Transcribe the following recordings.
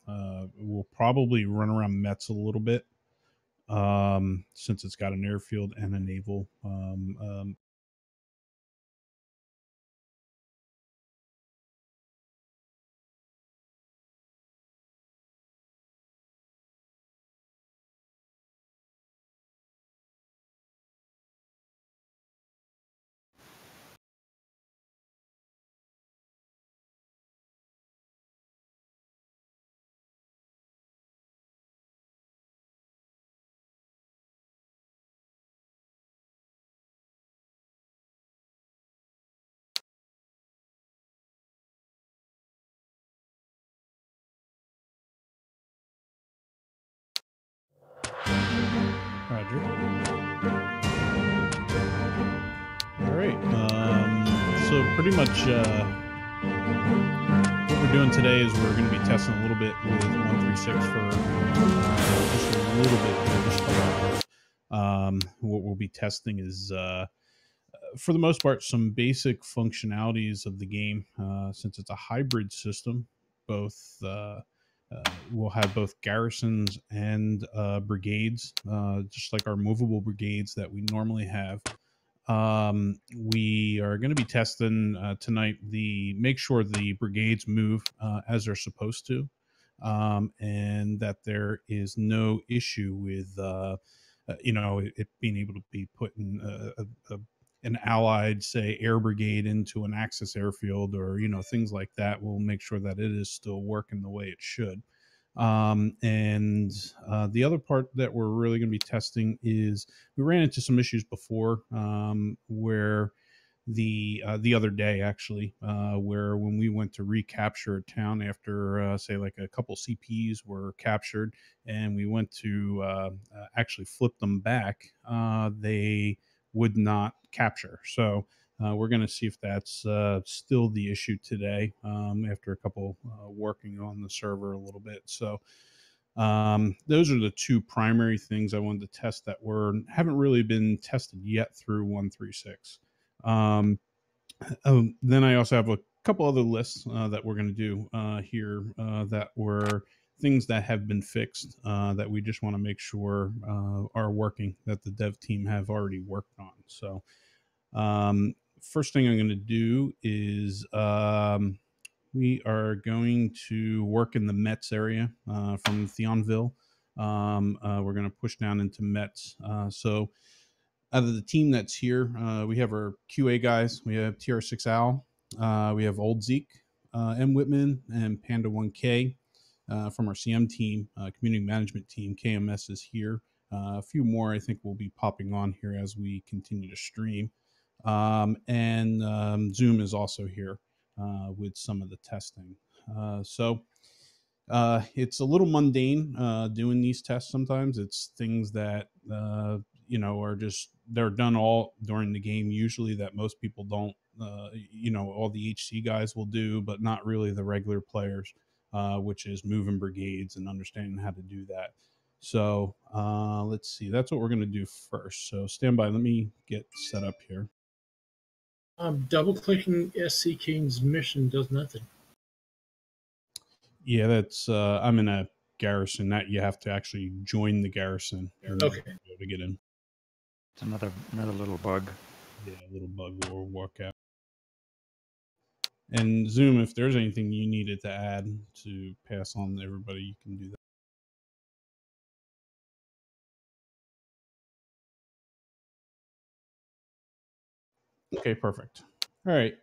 we'll probably run around Metz a little bit, since it's got an airfield and a naval. Roger. All right. So pretty much what we're doing today is we're going to be testing a little bit with 136 for just a little bit here, just what we'll be testing is, for the most part, some basic functionalities of the game. Since it's a hybrid system, both we'll have both garrisons and brigades, just like our movable brigades that we normally have. We are going to be testing tonight make sure the brigades move as they're supposed to, and that there is no issue with it being able to be put in an allied, say, air brigade into an Axis airfield, or things like that. We'll make sure that it is still working the way it should. And the other part that we're really going to be testing is we ran into some issues before, where the other day actually, where when we went to recapture a town after say like a couple CPs were captured, and we went to actually flip them back, they would not capture. So we're going to see if that's still the issue today, after a couple working on the server a little bit. So those are the two primary things I wanted to test that haven't really been tested yet through 136. Then I also have a couple other lists that we're going to do here that were things that have been fixed, that we just want to make sure are working, that the dev team have already worked on. So first thing I'm going to do is we are going to work in the Metz area from Thionville. We're going to push down into Metz. So out of the team that's here, we have our QA guys. We have TR6 Al. We have Old Zeke, M. Whitman, and Panda 1K. From our CM team, community management team, KMS is here. A few more I think will be popping on here as we continue to stream. And Zoom is also here with some of the testing. So it's a little mundane doing these tests sometimes. It's things that are just, they're done all during the game usually, that most people don't, all the HC guys will do, but not really the regular players, which is moving brigades and understanding how to do that. So let's see, that's what we're going to do first. So stand by, let me get set up here. Double clicking SC King's mission does nothing. Yeah, that's I'm in a garrison. That you have to actually join the garrison Okay. to get in. It's another little bug. Yeah, a little bug we'll work out. And Zoom, if there's anything you needed to add to pass on to everybody, you can do that. Okay, perfect. All right.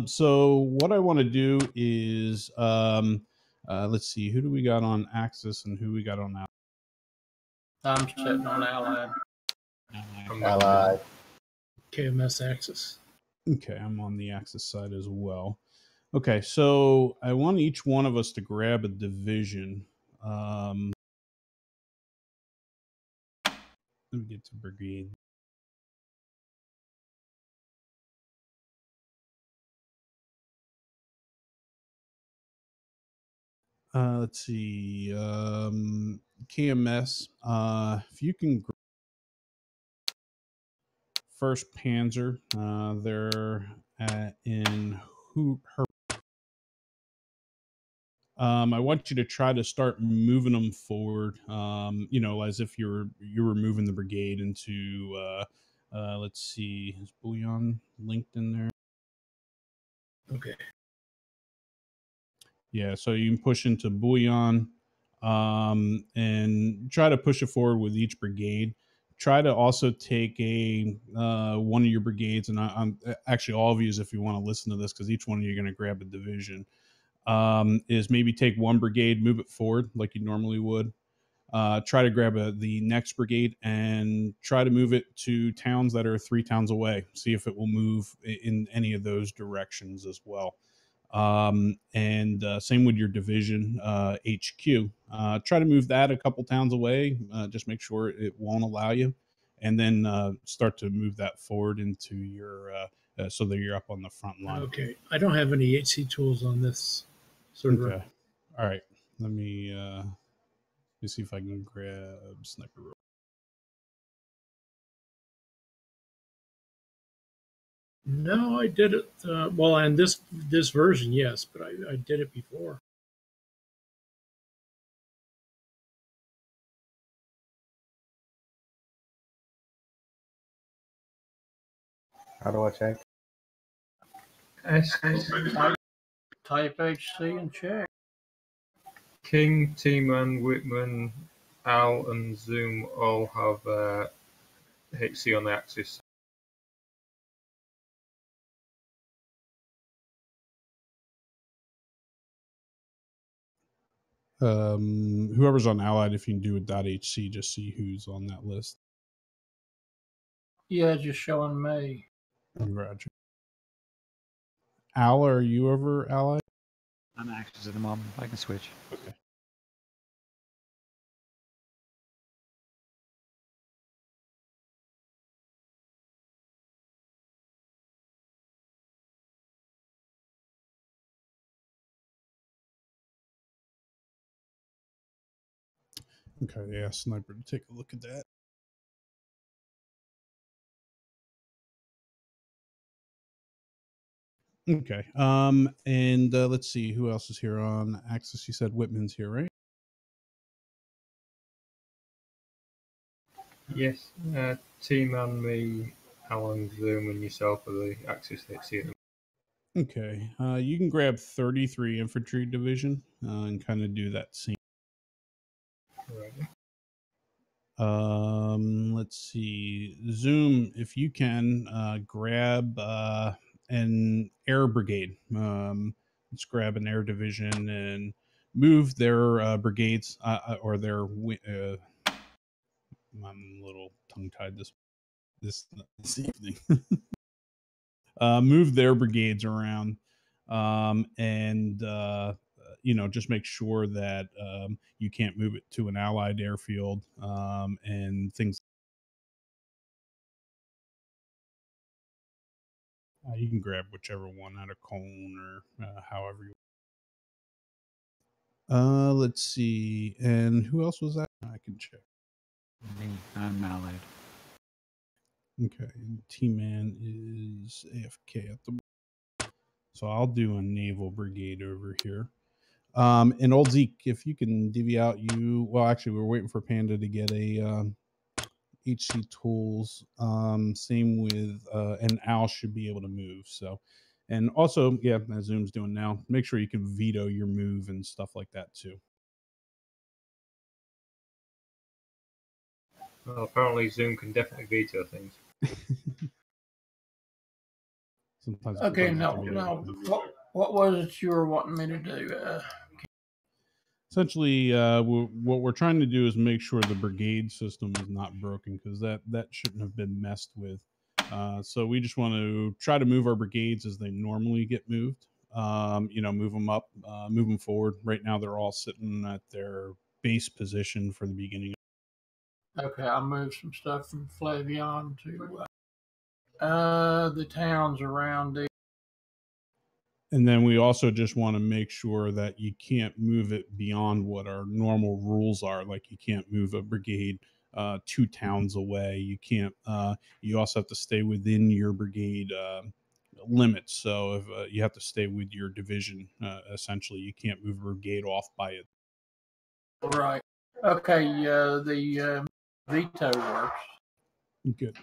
So what I want to do is, let's see, who do we got on Axis and who we got on Allied? I'm sitting on Allied. Allied. KMS Axis. Okay, I'm on the Axis side as well. Okay, so I want each one of us to grab a division. Let me get to brigade. Let's see. KMS. If you can. First Panzer. They're in I want you to try to start moving them forward. As if you were moving the brigade into. Let's see, is Bouillon linked in there? Okay. Yeah, so you can push into Bouillon, and try to push it forward with each brigade. Try to also take a one of your brigades, and I'm actually all of you, if you want to listen to this, because each one of you are going to grab a division. Is maybe take one brigade, move it forward like you normally would. Try to grab the next brigade and try to move it to towns that are 3 towns away. See if it will move in any of those directions as well. And same with your division HQ. Try to move that a couple towns away. Just make sure it won't allow you, and then start to move that forward into your so that you're up on the front line. Okay. I don't have any HC tools on this server. Okay. All right. Let me see if I can grab sniper. No, I did it. Well, and this version, yes, but I did it before. How do I check? Type HC and check. King, T-Man, Whitman, Al, and Zoom all have HC on the axis. Whoever's on Allied, if you can do a .hc, just see who's on that list. Yeah, just showing me. Roger. Al, are you over Allied? I'm axis at the moment. I can switch. Okay. Okay, yeah, sniper to take a look at that. Okay. And let's see who else is here on Axis. You said Whitman's here, right? Yes. T-Man, me, Alan, Zoom, and yourself are the axis HC. Okay. You can grab 33 infantry division and kind of do that same. Right. Let's see. Zoom, if you can, grab an air brigade. Let's grab an air division and move their brigades or their. I'm a little tongue tied this evening. Move their brigades around, and just make sure that you can't move it to an allied airfield and things. You can grab whichever one out of Cone or however you. Let's see, and who else was that? I can check. Me, I'm allied. Okay, T-Man is AFK at the. So I'll do a naval brigade over here. And old Zeke, if you can divvy out actually, we're waiting for Panda to get a HC tools. Same with, and Al should be able to move. So, and also, yeah, as Zoom's doing now, make sure you can veto your move and stuff like that too. Well, apparently Zoom can definitely veto things. Sometimes. Okay, no. What was it you were wanting me to do? Essentially, what we're trying to do is make sure the brigade system is not broken, because that shouldn't have been messed with. So we just want to try to move our brigades as they normally get moved. Move them up, move them forward. Right now, they're all sitting at their base position for the beginning. Okay, I moved some stuff from Flavion to the towns around it. And then we also just want to make sure that you can't move it beyond what our normal rules are. Like, you can't move a brigade 2 towns away. You can't. You also have to stay within your brigade limits. So if you have to stay with your division, essentially, you can't move a brigade off by it. Right. Okay. The veto works. Good.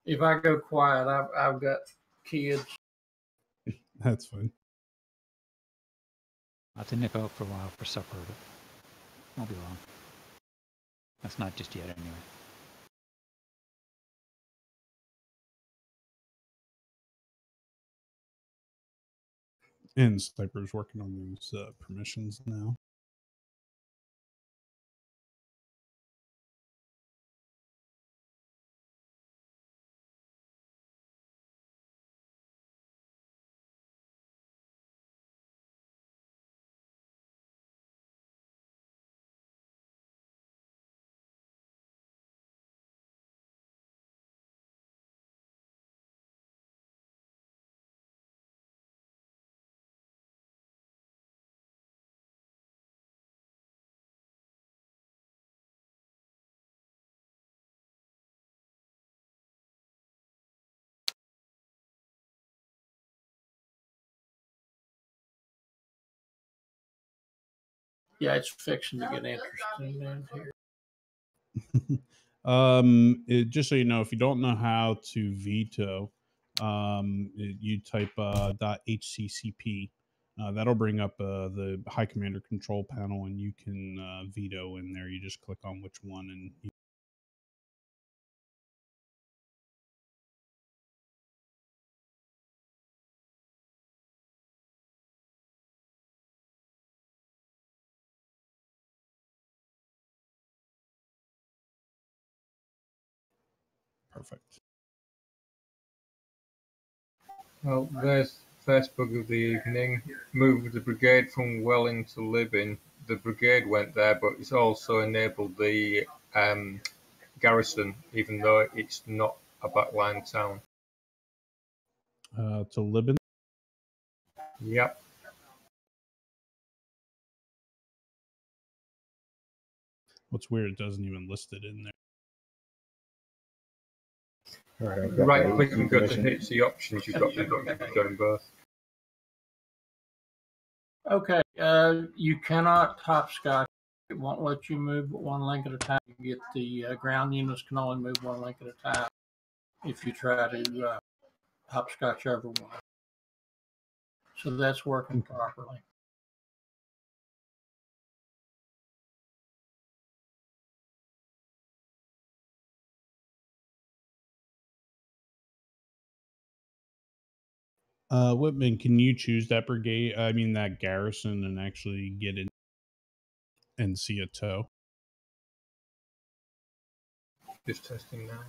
If I go quiet, I've got kids. That's fine. I'll have to nip out for a while for supper, but won't be long. That's not just yet, anyway. And Sniper's working on these permissions now. Yeah, it's fixing to get interesting in here. Just so you know, if you don't know how to veto, you type .hccp. That'll bring up the High Commander control panel, and you can veto in there. You just click on which one, and perfect. Well, there's first bug of the evening. Moved the brigade from Welling to Libin. The brigade went there, but it's also enabled the garrison, even though it's not a backline town. To Libin. Yep. What's weird, it doesn't even list it in there. All right, I've got Right the click and go to permission. HC options. You've got doing both. Okay. You cannot hopscotch. It won't let you move but one link at a time. You get the ground units can only move one link at a time if you try to hopscotch over one. So that's working properly. Whitman, can you choose that brigade? I mean, that garrison, and actually get in and see a tow? Just testing now.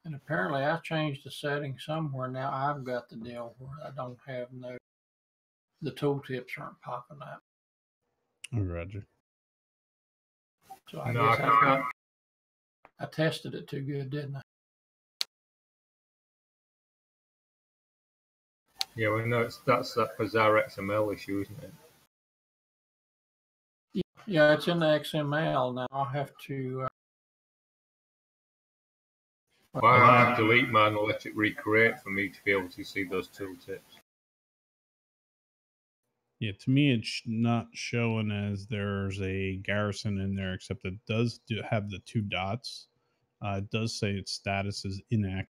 And apparently I changed the setting somewhere. Now I've got the deal where I don't have the tooltips aren't popping up. Oh, Roger. So I No, I guess can't. I tested it too good, didn't I? Yeah, well, no, that's that bizarre XML issue, isn't it? Yeah, it's in the XML now. I'll have to. Well, I have to delete mine and let it recreate for me to be able to see those tooltips. Yeah, to me, it's not showing as there's a garrison in there, except it does have the two dots. It does say its status is inactive.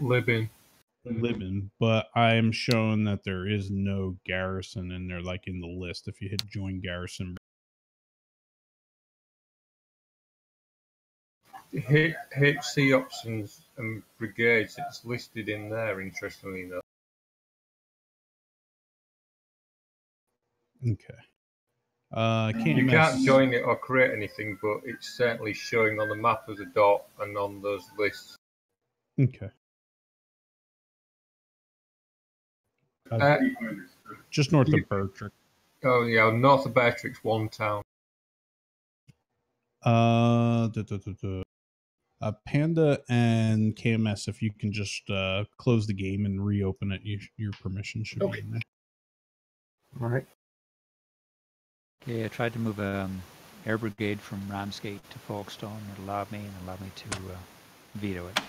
Libin. Libin, but I am showing that there is no garrison in there, like in the list. If you hit join garrison, HC options and brigades, it's listed in there, interestingly enough. okay. KMS. You can't join it or create anything, but it's certainly showing on the map as a dot and on those lists. Okay. Just north of Bertrick. Oh yeah, north of Beatrix, one town. Panda and KMS, if you can just close the game and reopen it, your permission should be in there. All right. Okay, I tried to move air brigade from Ramsgate to Folkestone. It allowed me to veto it.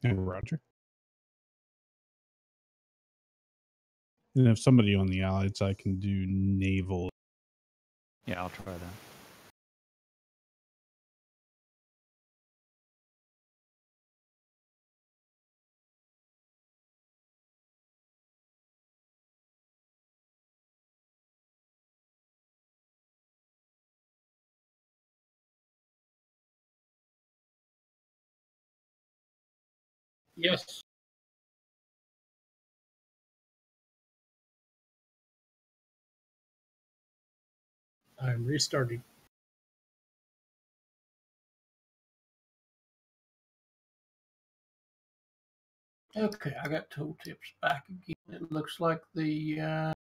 And Roger. And if somebody on the Allied side can do naval. Yeah, I'll try that. Yes. I'm restarting. Okay, I got tooltips back again. It looks like the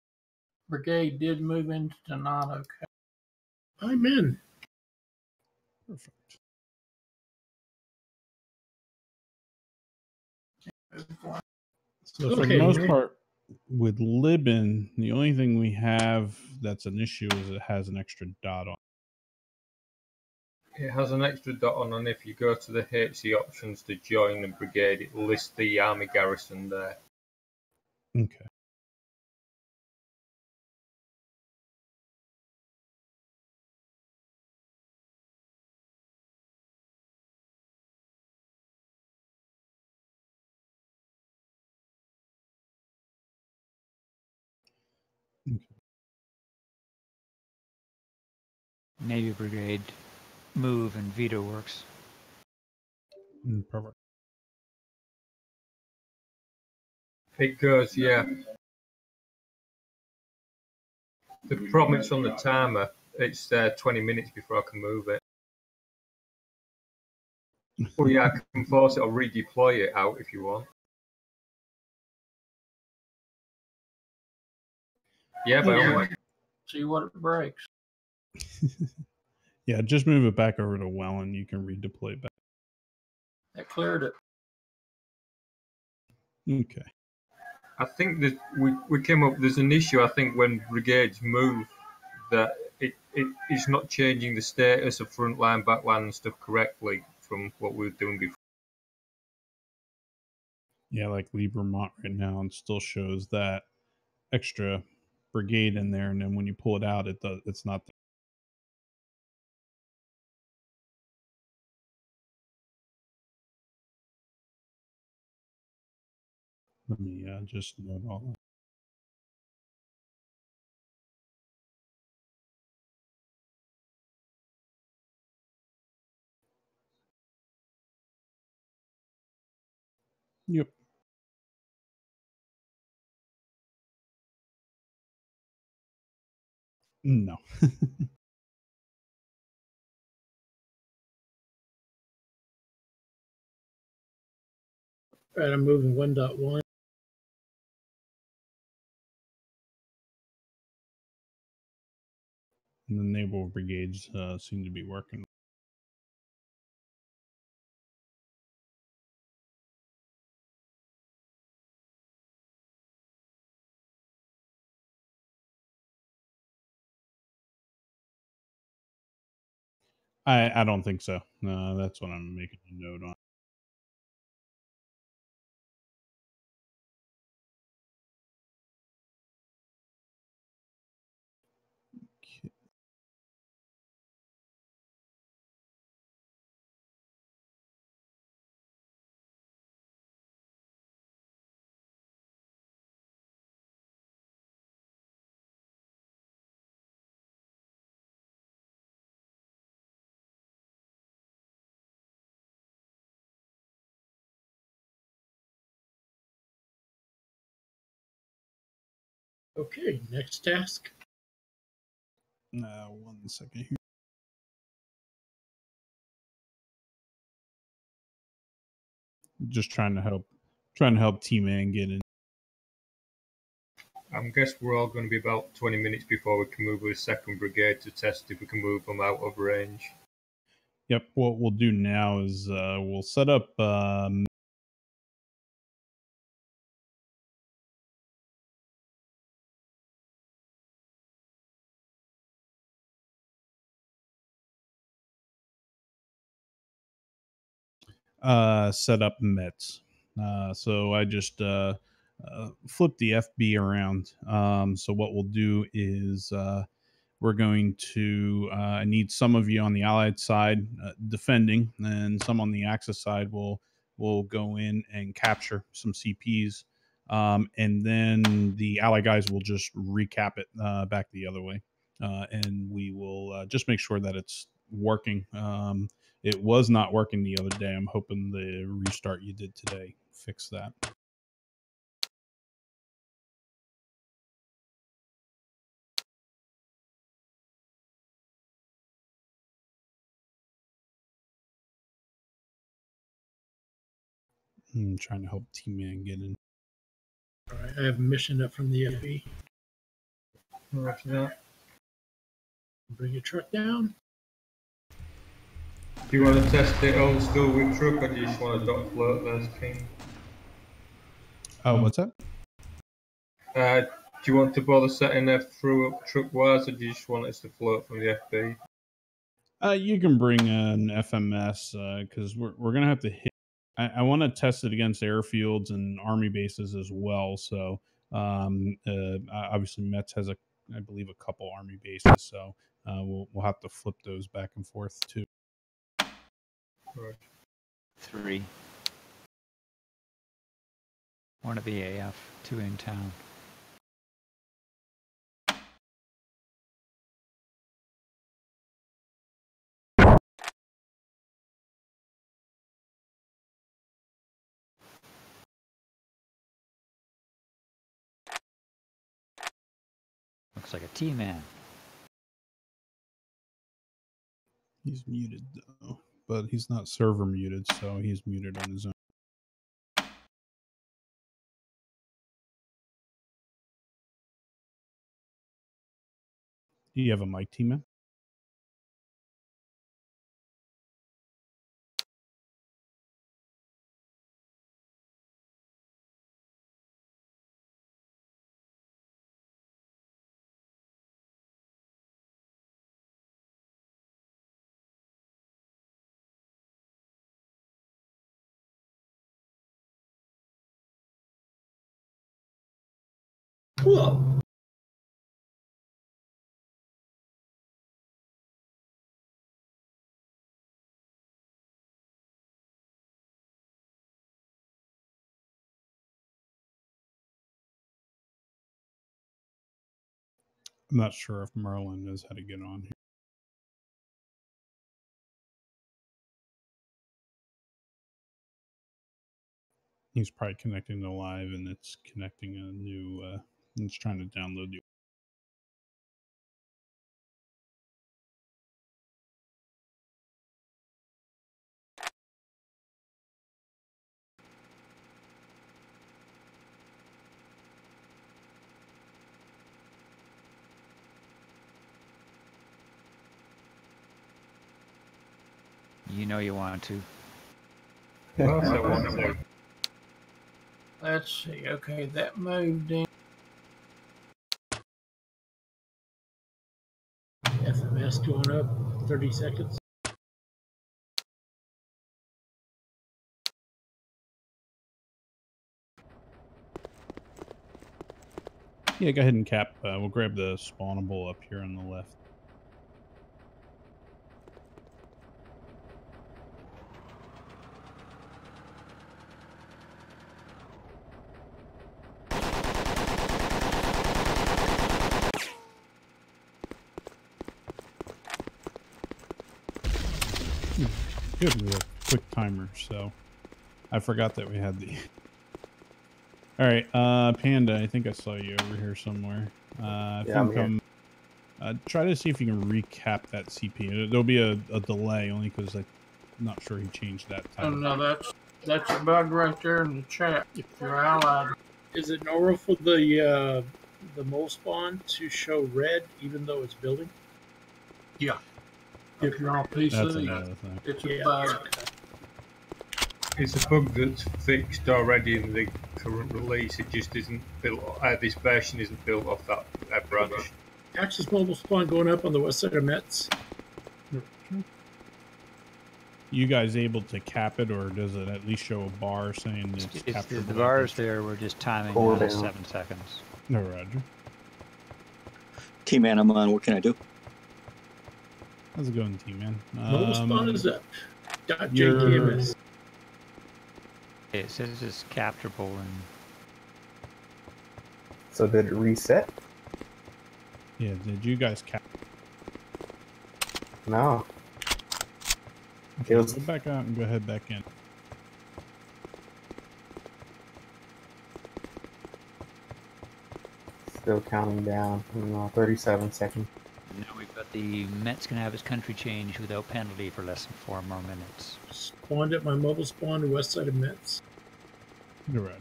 brigade did move into Donata. Okay. I'm in. Perfect. So for the Okay, most no- part, with Libin, the only thing we have that's an issue is it has an extra dot on. It has an extra dot on, and if you go to the HC options to join the brigade, it lists the army garrison there. Okay. Navy brigade move and veto works. Perfect. It goes, yeah. The problem is on the timer. It's 20 minutes before I can move it. Oh yeah, I can force it or redeploy it out if you want. Yeah, by all means. See what it breaks. Yeah, just move it back over to Welland. You can redeploy back. That cleared it. Okay. I think that we came up. There's an issue. I think when brigades move, that it's not changing the status of front line, back line, and stuff correctly from what we were doing before. Yeah, like Liebermont right now, and still shows that extra brigade in there, and then when you pull it out, it's not. Let me just note all that. Yep. No. Right, I'm moving 1.1. And the naval brigades seem to be working. I don't think so. No, that's what I'm making a note on. Okay. Okay, next task. 1 second here. Just trying to help T-Man get in. I guess we're all going to be about 20 minutes before we can move with the 2nd Brigade to test if we can move them out of range. Yep. What we'll do now is we'll set up. Set up Mets. So I just flip the FB around. So what we'll do is we're going to need some of you on the Allied side defending, and some on the Axis side will go in and capture some CPs, and then the Ally guys will just recap it back the other way, and we will just make sure that it's working. It was not working the other day. I'm hoping the restart you did today fix that. I'm trying to help T-Man get in. All right, I have a mission up from the FB. Roger that. Bring your truck down. Do you want to test it all still with truck, or do you just want to dot float those King? Oh, what's that? Do you want to bother setting F through truck wise, or do you just want us to float from the FB? You can bring an FMS because we're gonna have to hit. I want to test it against airfields and army bases as well. So obviously Mets has I believe a couple army bases, so we'll have to flip those back and forth too. Right. 3. 1 at the AF, 2 in town. Looks like a T-Man. He's muted though, but he's not server muted, so he's muted on his own. Do you have a mic, T-Man? Cool. I'm not sure if Merlin knows how to get on here. He's probably connecting to live, and it's connecting a new. It's trying to download the. You know you want to. Let's see. Okay, that moved in. FMS going up 30 seconds. Yeah, go ahead and cap. We'll grab the spawnable up here on the left. Good, we have quick timer, so I forgot that we had the. All right, Panda. I think I saw you over here somewhere. I Yeah, I'm think here. Try to see if you can recap that CP. There'll be a delay only because I'm not sure he changed that Oh, time. no, that's a bug right there in the chat. If you're allied, Is it normal for the mole spawn to show red even though it's building? yeah. If you're on That's PC, another thing. it's a Yeah. bug. It's a bug that's fixed already in the current release. It just isn't built. This version isn't built off that branch. Axis mobile spawn going up on the west side of Metz. You guys able to cap it, or does it at least show a bar saying it's It's captured? the bars there were just timing Cool out at down. 7 seconds. No, Roger. T-Man, I'm on. What can I do? How's it going, T-Man? Mobile spawn is up. you're- .jkms. It says it's capturable and So did it reset? Yeah, did you guys cap? No. It was Go back out and go ahead back in. still counting down. 37 seconds. now we've got the Mets can have his country change without penalty for less than 4 more minutes. Spawned at my mobile spawn to west side of Metz. No, Roger.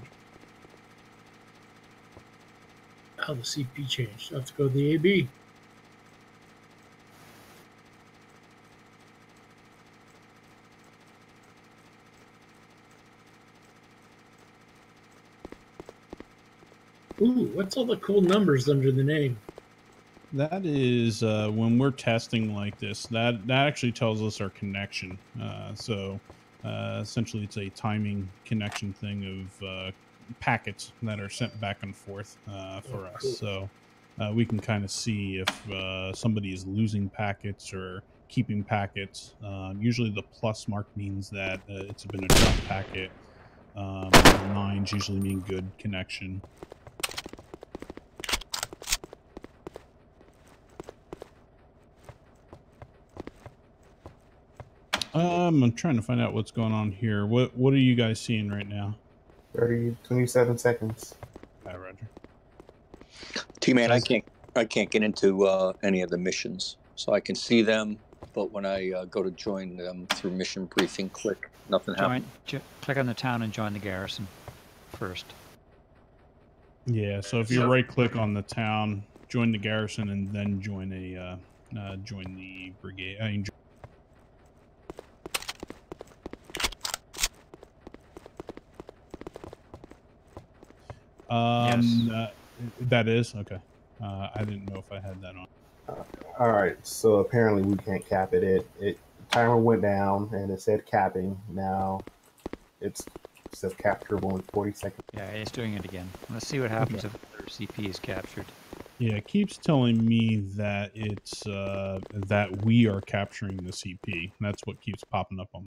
Oh, the CP changed. I have to go to the AB. Ooh, what's all the cool numbers under the name? That is when we're testing like this. That actually tells us our connection. So essentially, it's a timing connection thing of packets that are sent back and forth for us. Cool. So we can kind of see if somebody is losing packets or keeping packets. Usually, the plus mark means that it's been a drop packet. The nines usually mean good connection. I'm trying to find out what's going on here. What are you guys seeing right now? 27 seconds. Roger. T-Man, I can't get into any of the missions, so I can see them, but when I go to join them through mission briefing, click, nothing happens. Click on the town and join the garrison first. Yeah, so if you right click on the town, join the garrison, and then join join the brigade. That is okay. I didn't know if I had that on. All right, so apparently we can't cap it. It timer went down and it said capping. Now it says capturable in 40 seconds. Yeah, it's doing it again. Let's see what happens if another CP is captured. Yeah, it keeps telling me that it's that we are capturing the CP. That's what keeps popping up on.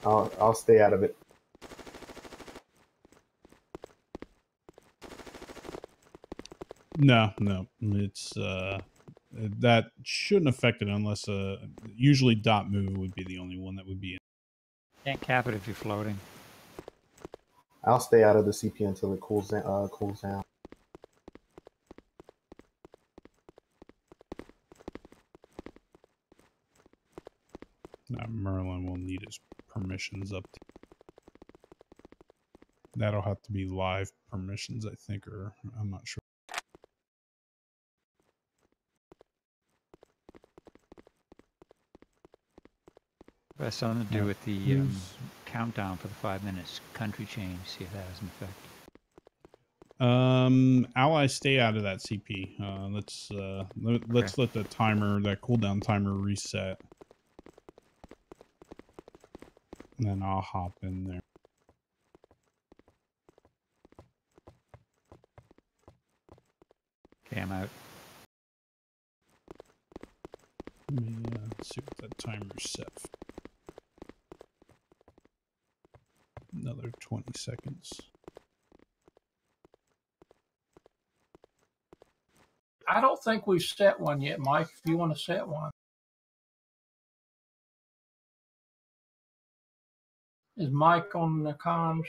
I'll stay out of it. No, it's that shouldn't affect it unless usually dot move would be the only one that would be in. Can't cap it if you're floating. I'll stay out of the CP until it cools down. Merlin will need his permissions up. That'll have to be live permissions, I think, or I'm not sure. It has something to do with the countdown for the 5 minutes. Country change. See if that has an effect. Allies stay out of that CP. Let's let the timer, that cooldown timer, reset. And then I'll hop in there. Okay, I'm out. Let me see what that timer's set for. Another 20 seconds. I don't think we've set one yet, Mike. If you want to set one, is Mike on the comms?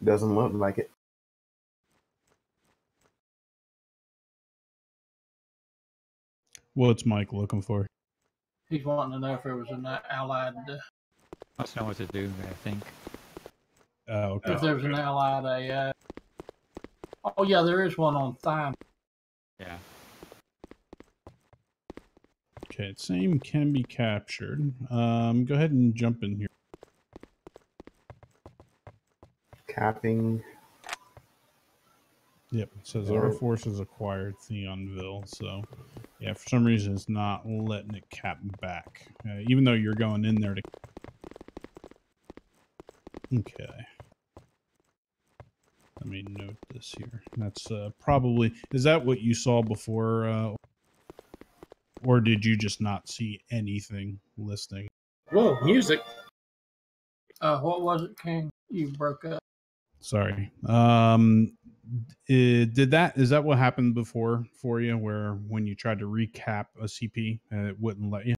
Doesn't look like it. What's Mike looking for? He's wanting to know if there was an allied. Must know what to do, I think. Okay. If there was an allied AI. Oh yeah, there is one on Thime. Yeah. Okay, same can be captured. Go ahead and jump in here. Capping. Yep, it says All our right. forces acquired Theonville. So, yeah, for some reason it's not letting it cap back, even though you're going in there to. Okay. Let me note this here. That's probably, is that what you saw before, or did you just not see anything listing? Whoa, music. What was it, King? You broke up. Sorry. Is that what happened before for you, where when you tried to recap a CP, it wouldn't let you?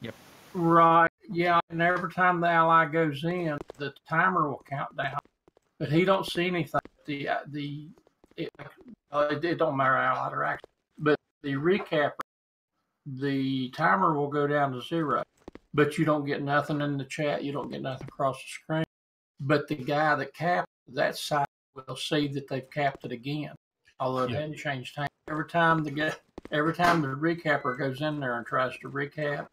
Yep. Right. Yeah, and every time the ally goes in, the timer will count down, but he don't see anything. It don't matter allied or action, but the recapper, the timer will go down to 0, but you don't get nothing in the chat. You don't get nothing across the screen. But the guy that capped that side will see that they've capped it again, although it hadn't changed time. Every time the recapper goes in there and tries to recap,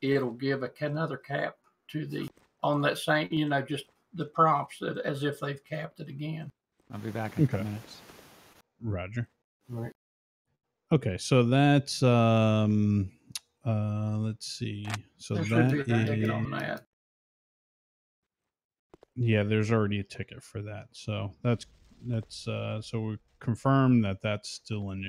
it'll give another cap to the on that same, just the prompts that as if they've capped it again. I'll be back in a few minutes. Roger. Right. Okay, so that's let's see. So There should be a that ticket is, on that. yeah, there's already a ticket for that. So that's so we confirm that that's still in.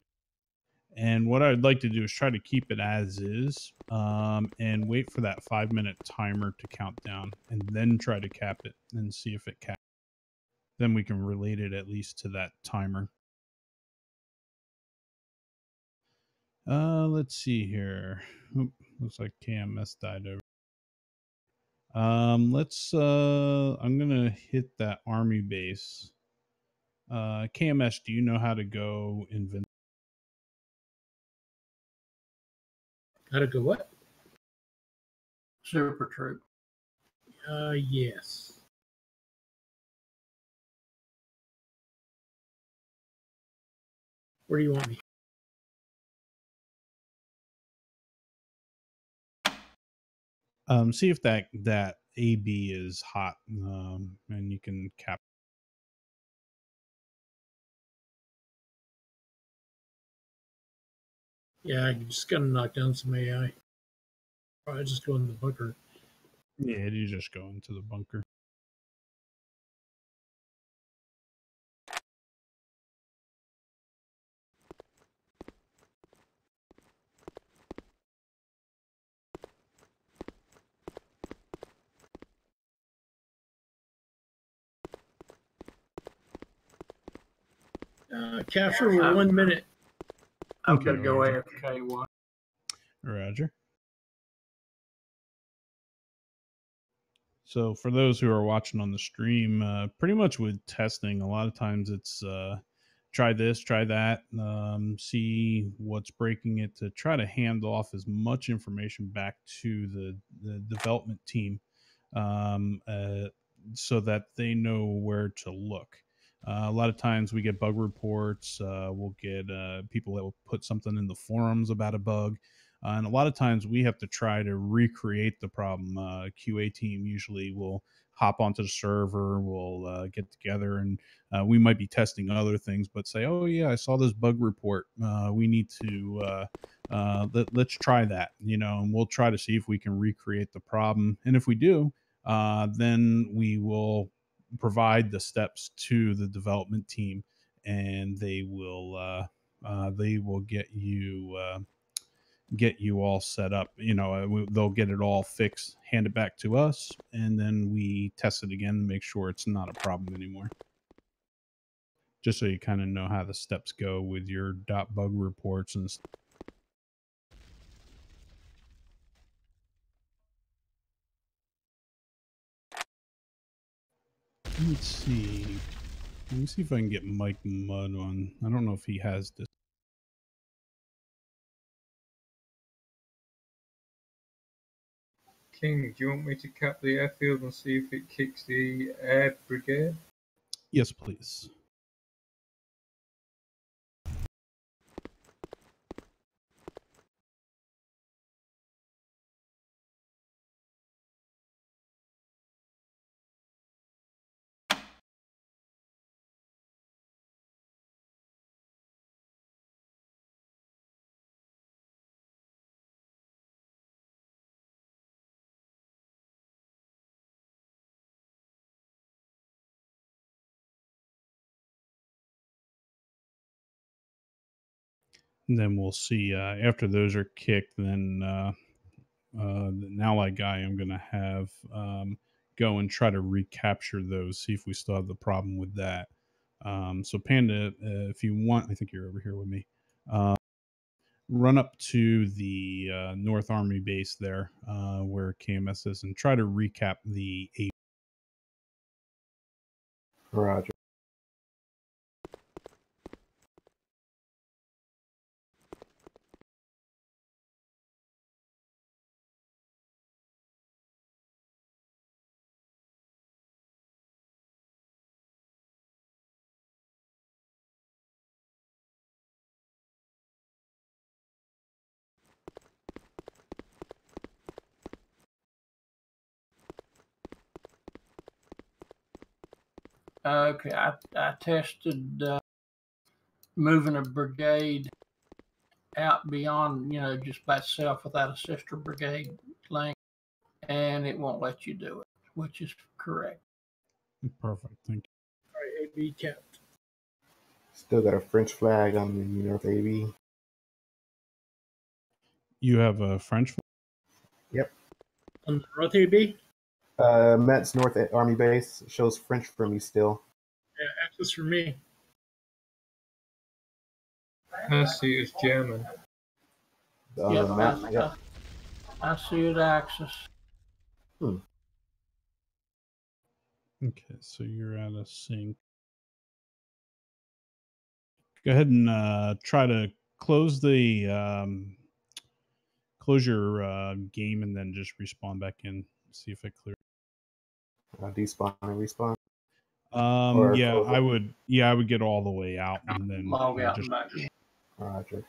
And what I'd like to do is try to keep it as is, and wait for that 5-minute timer to count down, and then try to cap it and see if it caps. Then we can relate it at least to that timer. Let's see here. Oop, looks like KMS died over. I'm gonna hit that army base. KMS, do you know how to go invent? How to go what? Super troop. Yes. Where do you want me? See if that AB is hot, and you can cap. Yeah, I just gotta knock down some AI. Probably just go in the bunker. Yeah, you just go into the bunker. Capture for 1 minute. I'm Okay, gonna go Roger. AFK one. Roger. So for those who are watching on the stream, pretty much with testing, a lot of times it's try this, try that, see what's breaking it, to try to hand off as much information back to the development team, um, uh, so that they know where to look. A lot of times we get bug reports. We'll get people that will put something in the forums about a bug. And a lot of times we have to try to recreate the problem. QA team usually will hop onto the server, we'll get together, and we might be testing other things, but say, oh, yeah, I saw this bug report. We need to, let's try that, and we'll try to see if we can recreate the problem. And if we do, then we will provide the steps to the development team, and they will get you all set up. They'll get it all fixed, hand it back to us, and then we test it again and make sure it's not a problem anymore. Just so you kind of know how the steps go with your .bug reports and stuff. Let's see. Let me see if I can get Mike Mudd on. I don't know if he has this. King, do you want me to cap the airfield and see if it kicks the air brigade? Yes, please. And then we'll see after those are kicked. Then the Allied guy, I'm going to have go and try to recapture those. See if we still have the problem with that. So Panda, if you want, I think you're over here with me. Run up to the North Army base there, where KMS is, and try to recap the 8. Roger. Okay, I tested moving a brigade out beyond, just by itself without a sister brigade link, and it won't let you do it, which is correct. Perfect. Thank you. All right, AB capped. Still got a French flag on the North AB. You have a French. Yep. On the North AB? Met's North Army base shows French for me still. Yeah, access for me. I see it's German. On Yep, the map, yep. I see it access. Hmm. Okay, so you're at a sync. Go ahead and try to close the close your game, and then just respawn back in. See if it clears. Despawn and respawn. Yeah, I would. Yeah, I would get all the way out and then Log out just. and back in. Roger.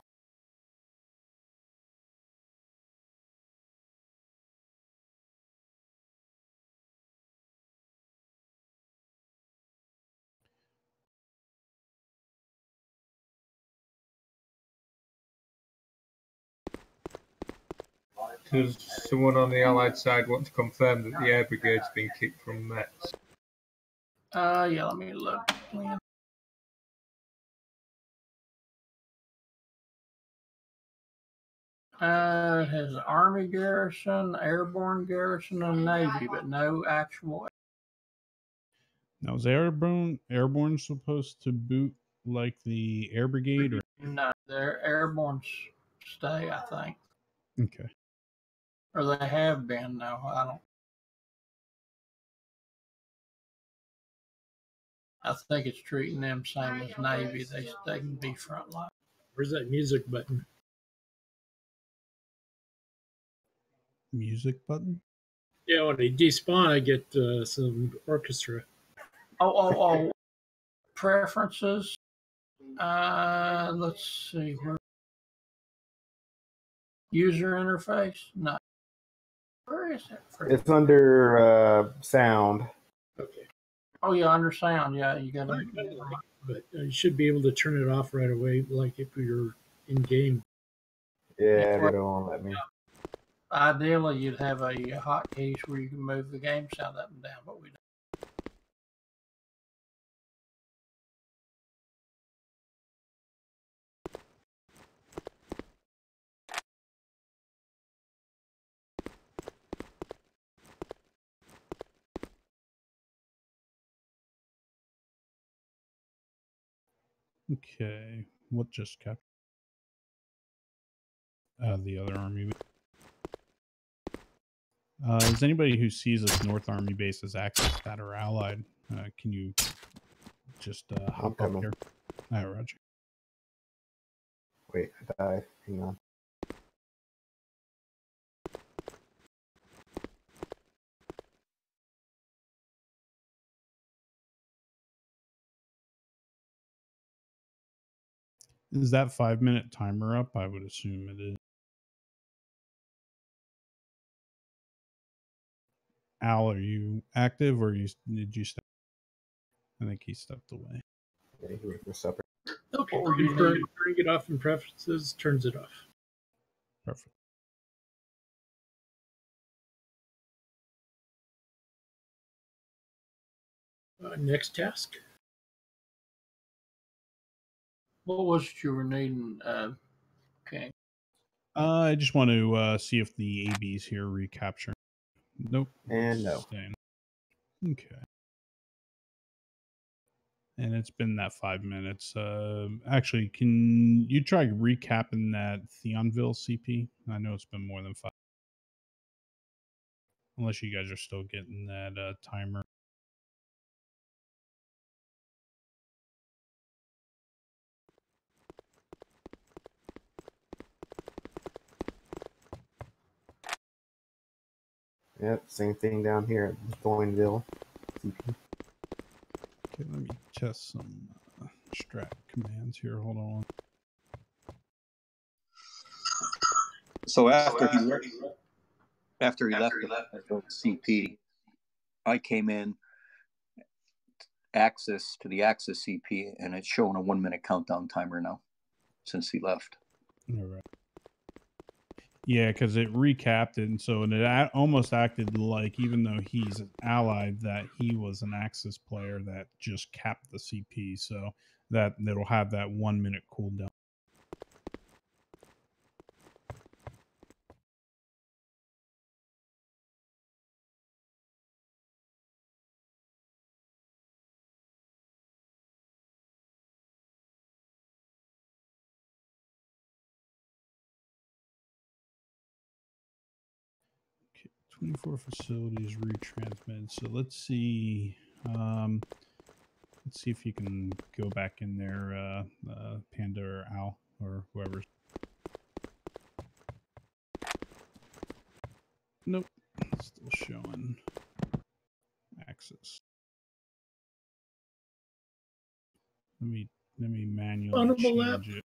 Does someone on the Allied side want to confirm that the air brigade's been kicked from Metz? Yeah, let me look. It has an Army garrison, airborne garrison, and Navy, but no actual. Now, is airborne supposed to boot like the air brigade? Or? No, they're airborne stay, I think. Okay. Or they have been, no, I don't. I think it's treating them same as Navy. They can be front line. Where's that music button? Music button? Yeah, when I despawn, I get some orchestra. Oh. Preferences. Let's see where. User interface? No. Where is it? It's under sound. Okay. Oh yeah, under sound. Yeah, you got to. But you should be able to turn it off right away, like if you're in game. Yeah, they don't let me. Ideally, you'd have a hotkeys where you can move the game sound up and down, but we don't. Okay. What just kept? The other army. Is anybody who sees this North Army base as access that or allied? Can you just hop up here? All right, Roger. Wait, I died. Hang on. Is that 5-minute timer up? I would assume it is. Al, are you active or did you step? I think he stepped away. Yeah, you ready for supper? Okay, What would you turning need? it off in preferences turns it off. Perfect. Next task. What was it you were needing, King? I just want to see if the AB's here recapture. Nope. And no. Staying. Okay. And it's been that 5 minutes. Actually, can you try recapping that Theonville CP? I know it's been more than 5. Unless you guys are still getting that timer. Yep, same thing down here at Thornville. CP. Okay, let me test some strat commands here. Hold on. So after he left the CP, I came in access to the Axis CP, and it's showing a 1-minute countdown timer now since he left. All right. Yeah, because it recapped it, and so it almost acted like, even though he's allied, that he was an Axis player that just capped the CP, so that it'll have that 1-minute cooldown. Okay, 24 facilities retransmit. So let's see. Let's see if you can go back in there, Panda or Al or whoever. Nope, still showing access. Let me manually Honorable change it.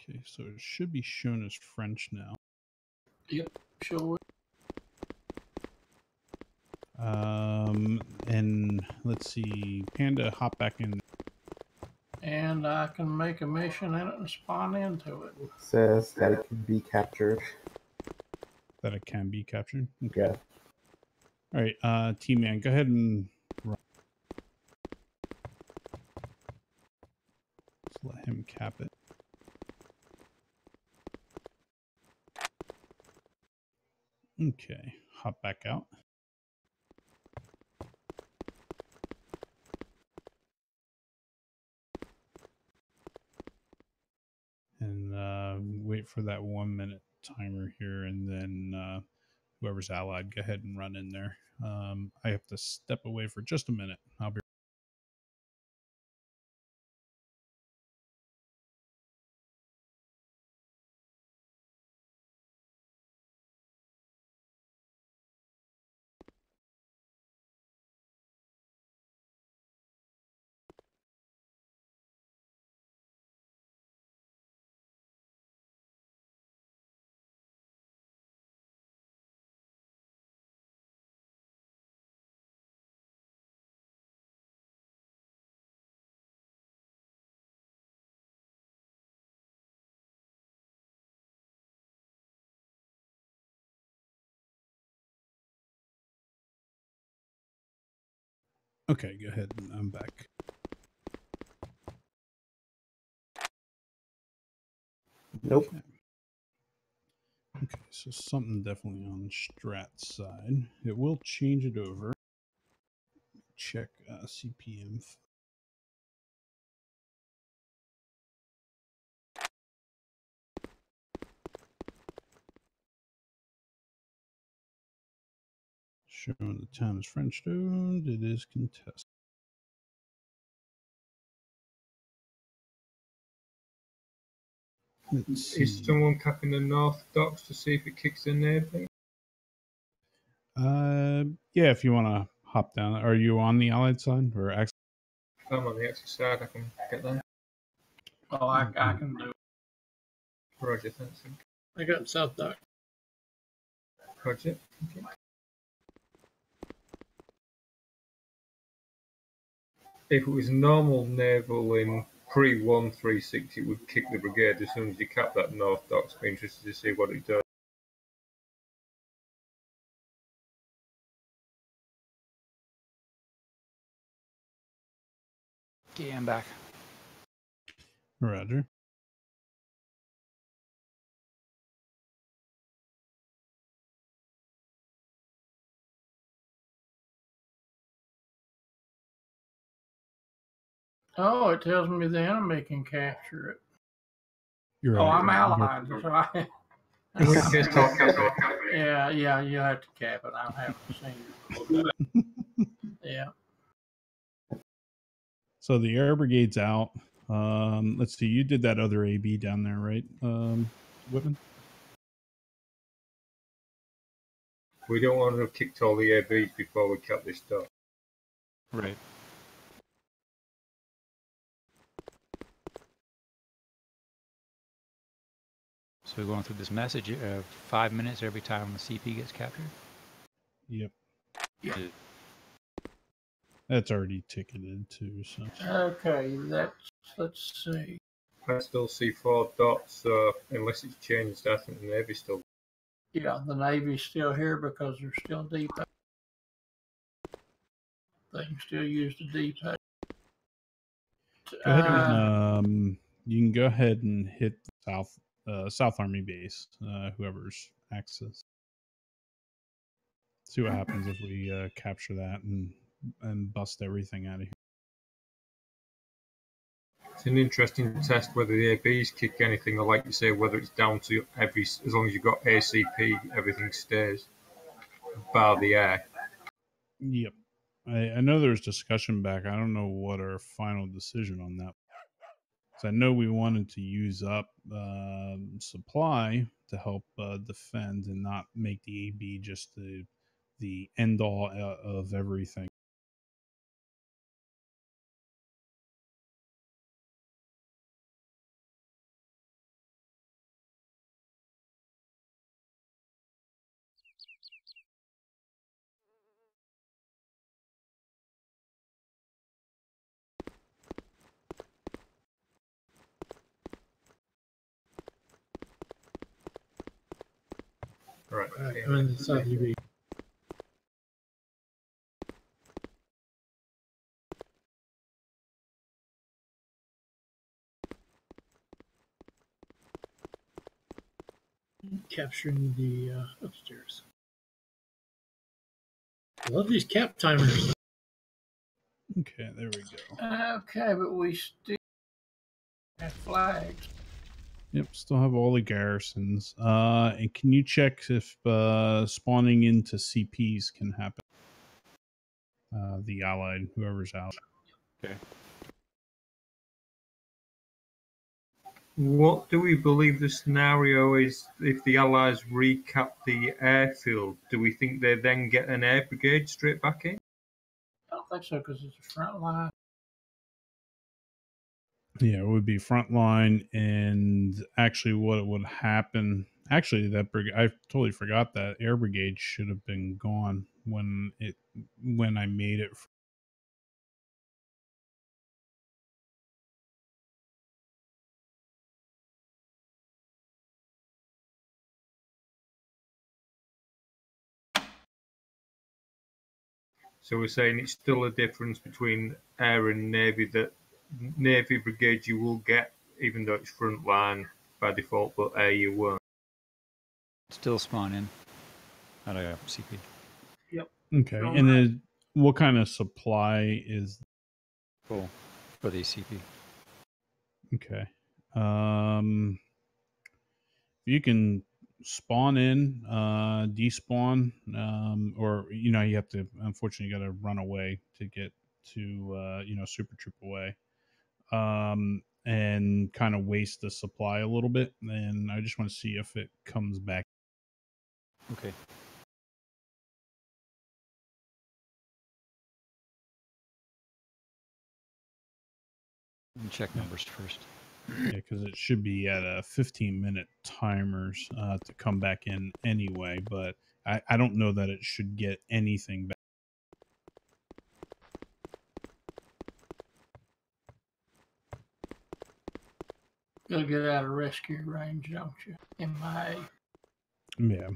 Okay, so it should be shown as French now. Yep, sure. And let's see, Panda, hop back in. And I can make a mission in it and spawn into it. Says that it can be captured. That it can be captured. Okay. Yeah. All right, T-Man, go ahead and run. Let's let him cap it. Okay, hop back out. And wait for that 1-minute timer here, and then whoever's allied, go ahead and run in there. I have to step away for just a minute. I'll be. Okay, go ahead. I'm back. Nope. Okay. Okay, so something definitely on Strat's side. It will change it over. Check CPM. Showing the town is French owned. It is contested. Let's see. Is someone capping the north docks to see if it kicks the neighbour? Yeah, if you want to hop down. Are you on the Allied side or I'm on the exit side. I can get there. Oh, I can do it. Roger, thanks. I got South Dock. Roger. Okay. If it was normal naval in pre-136, it would kick the brigade as soon as you cap that north dock. Be interested to see what it does. Okay, I'm back. Roger. Oh, it tells me the enemy can capture it. You're Oh, right. I'm allied. That's right. In which case, talk about Yeah, you have to cap it. I haven't seen it. Yeah. So the air brigade's out. Let's see. You did that other AB down there, right, Whitman? We don't want to have kicked all the ABs before we cap this dock. Right. So we're going through this message 5 minutes every time the CP gets captured? Yep. Yeah. That's already ticketed too. So. Okay, let's see. I still see 4 dots, so unless it's changed, I think the Navy's still. Yeah, the Navy's still here because they're still depot. They can still use the depot. Go ahead and you can go ahead and hit South Army base, whoever's access. See what happens if we capture that and bust everything out of here. It's an interesting test whether the ABs kick anything, or like you say, whether it's down to as long as you've got ACP, everything stays, bar the air. Yep. I know there's discussion back. I don't know what our final decision on that. So I know we wanted to use up supply to help defend and not make the AB just the end all of everything. Right. Okay. I'm in the South UB. Capturing the upstairs. I love these cap timers. Okay, there we go. Okay, but we still have flags. Yep, still have all the garrisons. And can you check if spawning into CPs can happen? The Allied, whoever's out. Okay. What do we believe the scenario is if the Allies recap the airfield? Do we think they then get an air brigade straight back in? I don't think so because it's a front line. Yeah, it would be frontline, and actually, what would happen? Actually, that I totally forgot that air brigade should have been gone when I made it. So we're saying it's still a difference between air and navy. That navy brigade you will get, even though it's front line by default, but air you won't. Still spawn in at a CP. Okay. All And right. then what kind of supply is Full for the CP. okay? You can spawn in, despawn, or you have to. Unfortunately, you got to run away to get to Super Troop away, and kind of waste the supply a little bit. And I just want to see if it comes back. Okay. Check numbers first. Yeah, because it should be at a 15-minute timers to come back in anyway. But I don't know that it should get anything back. Gotta get out of rescue range, don't you? MIA. Yeah.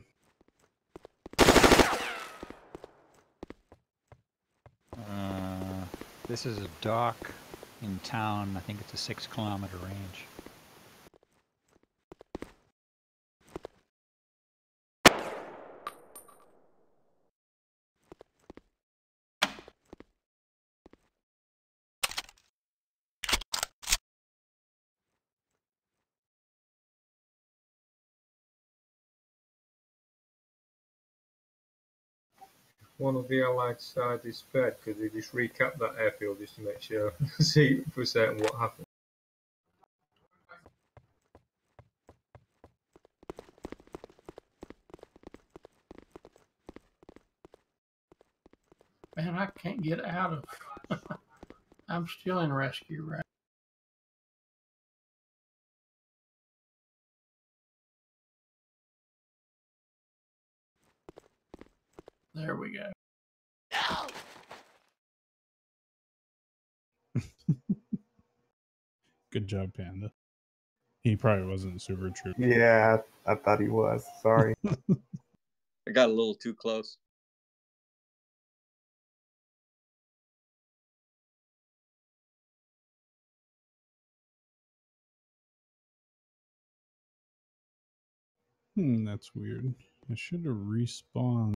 This is a dock in town. I think it's a 6-kilometer range. One of the Allied sides is fed because they just recapped that airfield just to make sure, see for certain what happened. Man, I can't get out of. I'm still in rescue range. There we go. Good job, Panda. He probably wasn't Super Troop. Yeah, I thought he was. Sorry. I got a little too close. That's weird. I should have respawned.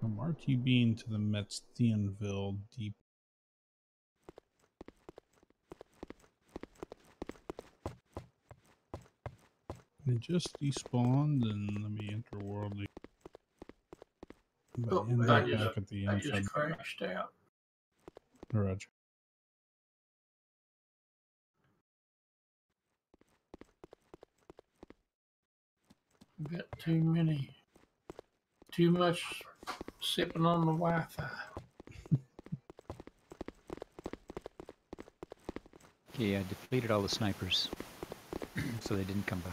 From RTBing to the Metz-Thionville deep. It just despawned, and let me enter worldly. But end I up just, back at the I inside. just crashed out. Roger. We've got too much sipping on the Wi-Fi. Okay, I depleted all the snipers, so they didn't come back.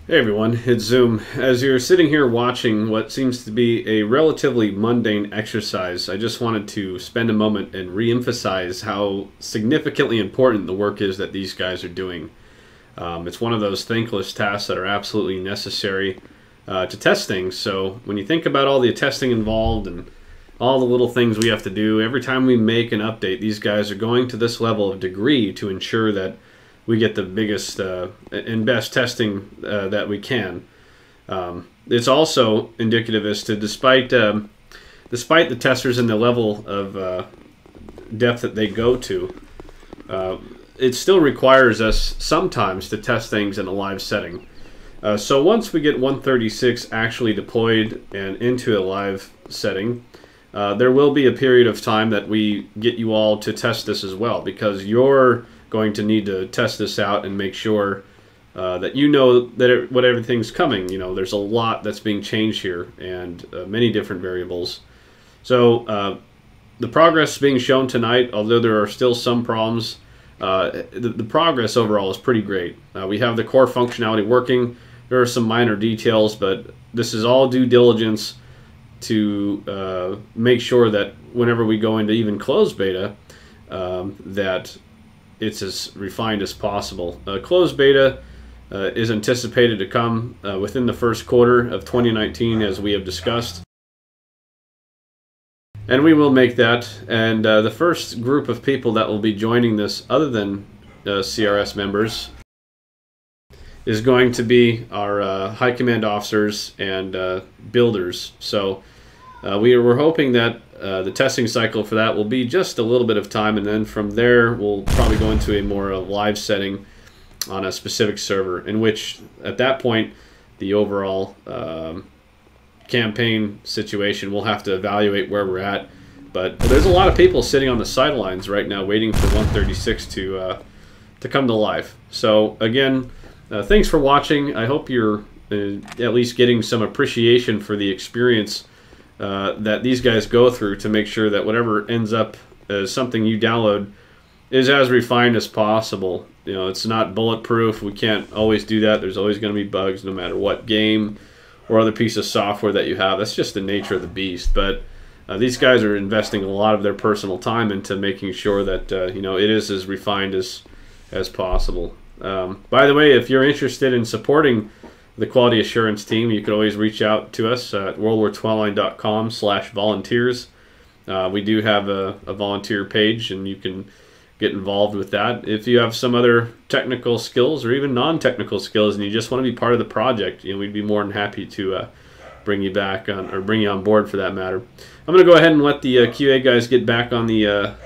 Hey everyone, it's Zoom. As you're sitting here watching what seems to be a relatively mundane exercise, I just wanted to spend a moment and re-emphasize how significantly important the work is that these guys are doing. It's one of those thankless tasks that are absolutely necessary to test things. So when you think about all the testing involved and all the little things we have to do, every time we make an update, these guys are going to this level of degree to ensure that we get the biggest and best testing that we can. It's also indicative as to despite the testers and the level of depth that they go to, it still requires us sometimes to test things in a live setting. So once we get 136 actually deployed and into a live setting, there will be a period of time that we get you all to test this as well, because you're going to need to test this out and make sure that you know that what everything's coming. You know, there's a lot that's being changed here and many different variables. So the progress being shown tonight, although there are still some problems, the progress overall is pretty great. We have the core functionality working. There are some minor details, but this is all due diligence to make sure that whenever we go into even closed beta, that it's as refined as possible. Closed beta is anticipated to come within the first quarter of 2019, as we have discussed. And we will make that. And the first group of people that will be joining this, other than CRS members, is going to be our high command officers and builders. So we're hoping that the testing cycle for that will be just a little bit of time, and then from there we'll probably go into a more live setting on a specific server, in which at that point the overall campaign situation, we'll have to evaluate where we're at. But there's a lot of people sitting on the sidelines right now waiting for 136 to come to life. So again, thanks for watching. I hope you're at least getting some appreciation for the experience that these guys go through to make sure that whatever ends up as something you download is as refined as possible. You know, it's not bulletproof. We can't always do that. There's always going to be bugs no matter what game or other piece of software that you have. That's just the nature of the beast. But these guys are investing a lot of their personal time into making sure that you know, it is as refined as possible. By the way, if you're interested in supporting the quality assurance team, you can always reach out to us at worldwar12line.com/volunteers. We do have a volunteer page, and you can get involved with that. If you have some other technical skills or even non-technical skills and you just want to be part of the project, you know, we'd be more than happy to bring you back on, or bring you on board for that matter. I'm going to go ahead and let the QA guys get back on the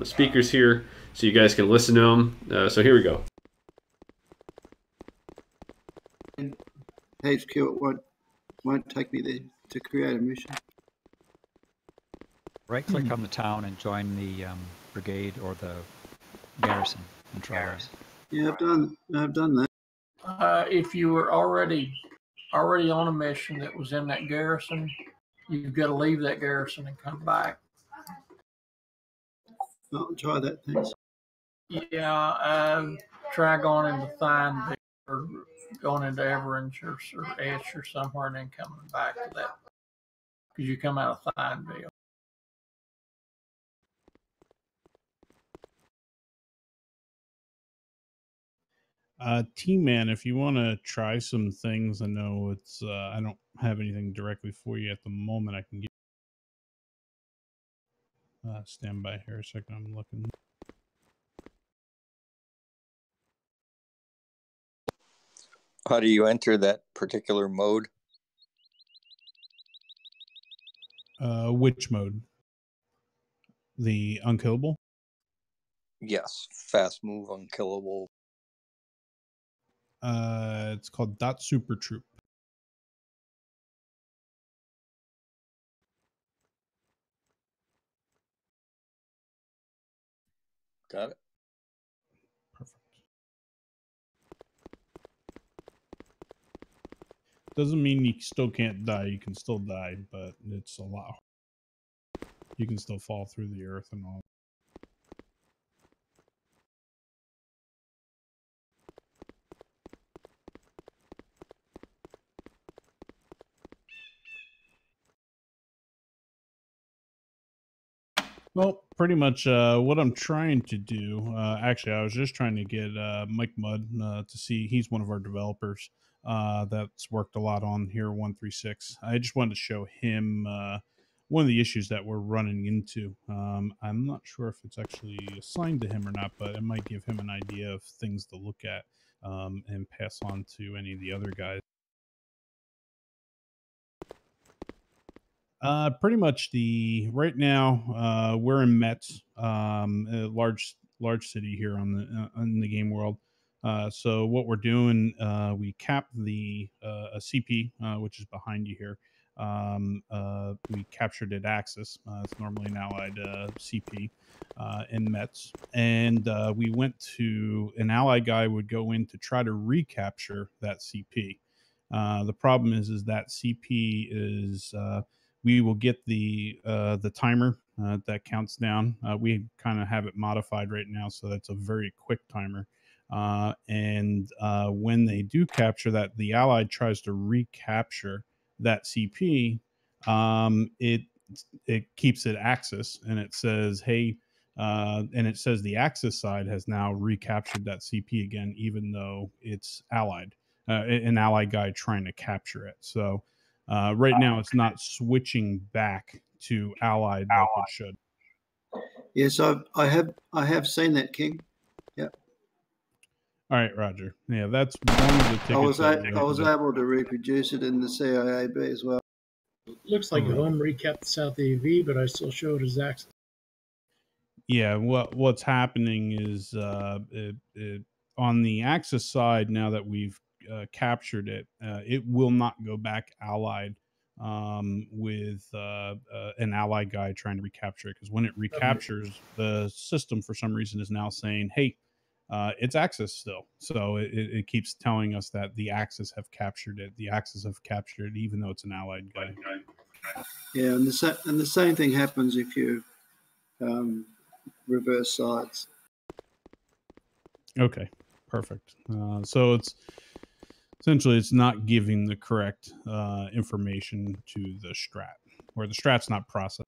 speakers here so you guys can listen to them. So here we go. HQ, it won't take me there to create a mission. Right-click on the town and join the brigade or the garrison and try that. Yeah, I've done that. If you were already on a mission that was in that garrison, you've got to leave that garrison and come back. I'll try that, thanks. Yeah, try going into Thine or going into Everenge or Etch or somewhere, and then coming back to that, because you come out of Thineville. T-Man, if you want to try some things, I know it's I don't have anything directly for you at the moment. I can get stand by here a second. I'm looking. How do you enter that particular mode? Which mode? The unkillable? Yes, fast move, unkillable. It's called Dot Super Troop. Got it. Perfect. Doesn't mean you still can't die. You can still die, but it's a lot. You can still fall through the earth and all. Well, pretty much what I'm trying to do, actually, I was just trying to get Mike Mudd to see. He's one of our developers that's worked a lot on here 136. I just wanted to show him one of the issues that we're running into. I'm not sure if it's actually assigned to him or not, but it might give him an idea of things to look at and pass on to any of the other guys. Pretty much right now we're in Metz, a large city here on in the game world. So what we're doing, we cap the a CP, which is behind you here. We captured at Axis. It's normally an allied CP in Metz, and we went to an allied guy would go in to try to recapture that CP. The problem is that CP is we will get the timer that counts down. We kind of have it modified right now, so that's a very quick timer. And when they do capture that, the Allied tries to recapture that CP. it keeps it Axis, and it says, hey, and it says the Axis side has now recaptured that CP again, even though it's allied, an allied guy trying to capture it. So right now it's not switching back to allied like it should. Yes, I have seen that, King. Yep. All right, Roger. Yeah, that's one of the tickets. I was able to reproduce it in the CIAB as well. Looks like home recapped the South AV, but I still show it as Axis. Yeah, what's happening is on the Axis side, now that we've captured it, it will not go back allied with an allied guy trying to recapture it, because when it recaptures, the system for some reason is now saying, hey, it's Axis still. So it keeps telling us that the Axis have captured it. The Axis have captured it, even though it's an allied guy. Yeah, and the same thing happens if you reverse sides. Okay, perfect. So it's essentially it's not giving the correct information to the strat, or the strat's not processed.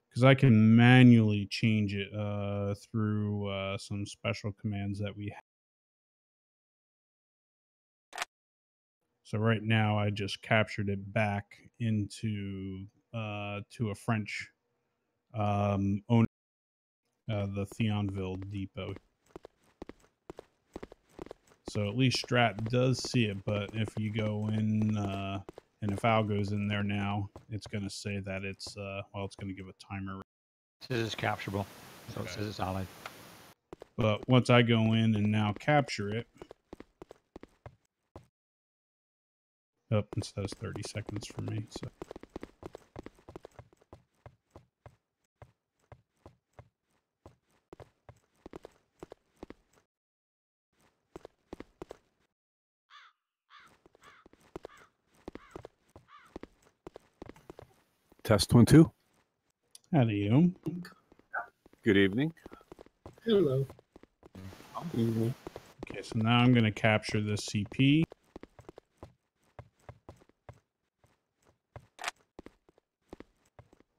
Because I can manually change it through some special commands that we have. So right now I just captured it back into to a French owner, the Thionville depot. So at least Strat does see it, but if you go in, and if Al goes in there now, it's going to say that it's, well, it's going to give a timer. This is capturable, so it says it's allied. But once I go in and now capture it, oh, it says 30 seconds for me, so. Test 1, 2. Howdy, you. Good evening. Hello. Okay, so now I'm going to capture this CP.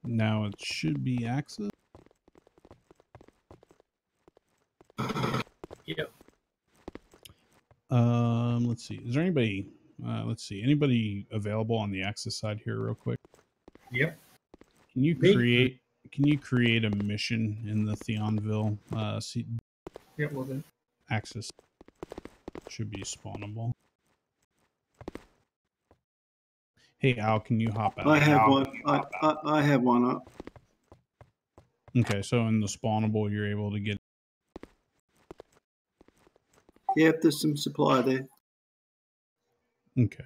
Now it should be Axis. Yep. Let's see. Is there anybody? Let's see. Anybody available on the Axis side here, real quick? Yep. Can you create? Can you create a mission in the Thionville? Yeah, well then. Axis should be spawnable. Hey Al, can you hop out? I have one. I have one up. Okay, so in the spawnable, you're able to get. Yep, there's some supply there. Okay.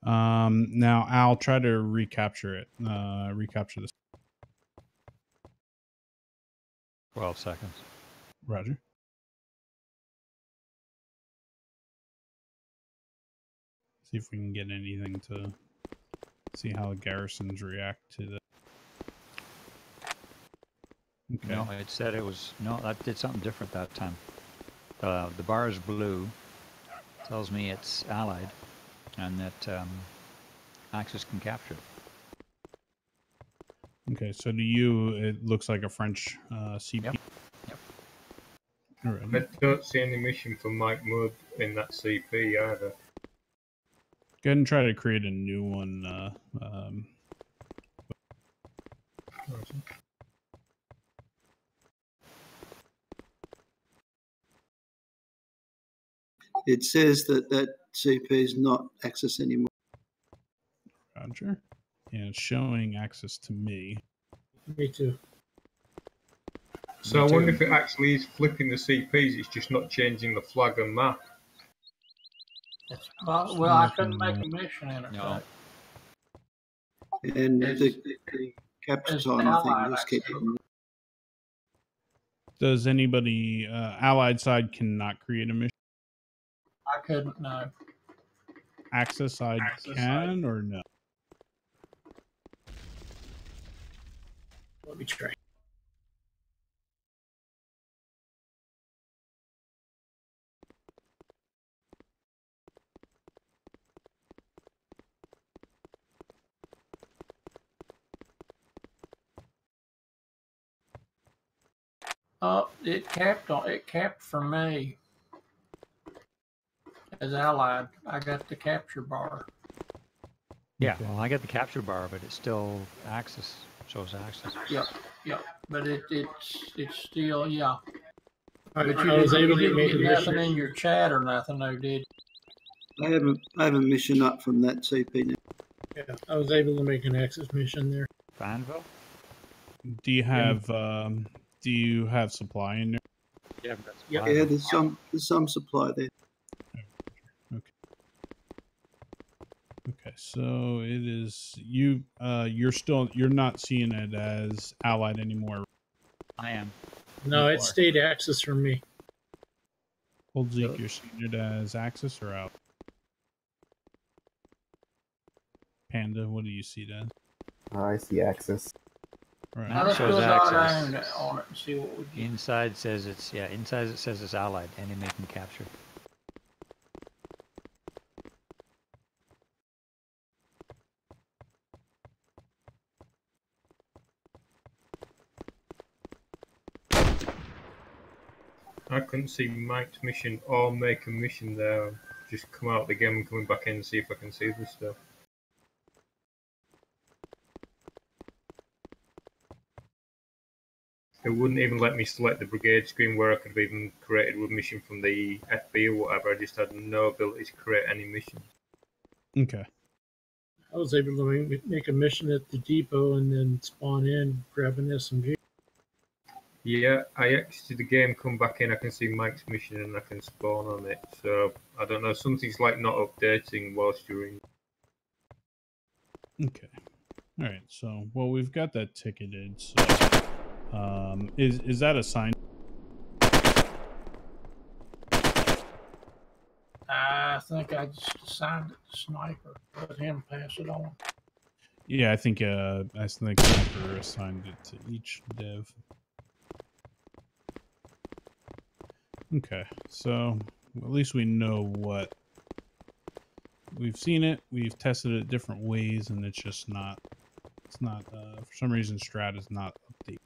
Now Al, try to recapture it. Recapture this. 12 seconds. Roger. See if we can get anything to see how the garrisons react to the. Okay. No, it said it was, no, that did something different that time. The bar is blue, tells me it's allied, and that Axis can capture it. Okay, so to you, it looks like a French CP. Yep. Yep. All right. I don't see any mission for Mike Mudd in that CP either. Go ahead and try to create a new one. It says that CP is not Axis anymore. Roger. And it's showing access to me. Me too. So I wonder if it actually is flipping the CPs, it's just not changing the flag and map. Well, I couldn't make a mission in it. No. And the capture it's time, I think, allied, just keep actually. Does anybody, allied side cannot create a mission? I couldn't know. Axis side can or no? Let me try. It capped for me as allied. I got the capture bar. Yeah, Okay. well, I get the capture bar, but it's still Axis. Shows Axis. Yep. But it's still, yeah. I But you was able to didn't make a get nothing mission. in your chat or nothing, though, did you? I have a mission up from that CP now. Yeah, I was able to make an access mission there. Fanville? Do you have supply in there? Yeah, I've got Yep. supply. Yeah, there's some supply there. Okay. Okay, so it is you. You're not seeing it as allied anymore. I am. No, You it are. stayed access from me. Old Zeke, you're seeing it as Axis or out? Panda, what do you see then? I see Axis. Right. Now let's Shows do a dot Axis. on it and see what we get. Inside says it's inside it says it's allied. Enemy can capture. I couldn't see Mike's mission or make a mission there. Just come out the game and coming back in and see if I can see the stuff. It wouldn't even let me select the brigade screen where I could have even created a mission from the FB or whatever. I just had no ability to create any mission. Okay. I was able to make a mission at the depot and then spawn in, grab an SMG. Yeah, I exited the game, come back in, I can see Mike's mission and I can spawn on it. So, I don't know, something's like not updating whilst you're in. Okay. All right. So, well, we've got that ticketed. So, is that a sign? I think I just assigned it to Sniper. Let him pass it on. Yeah, I think Sniper assigned it to each dev. Okay, so at least we know what we've seen it. We've tested it different ways, and it's just not. It's not. For some reason, Strat is not updated.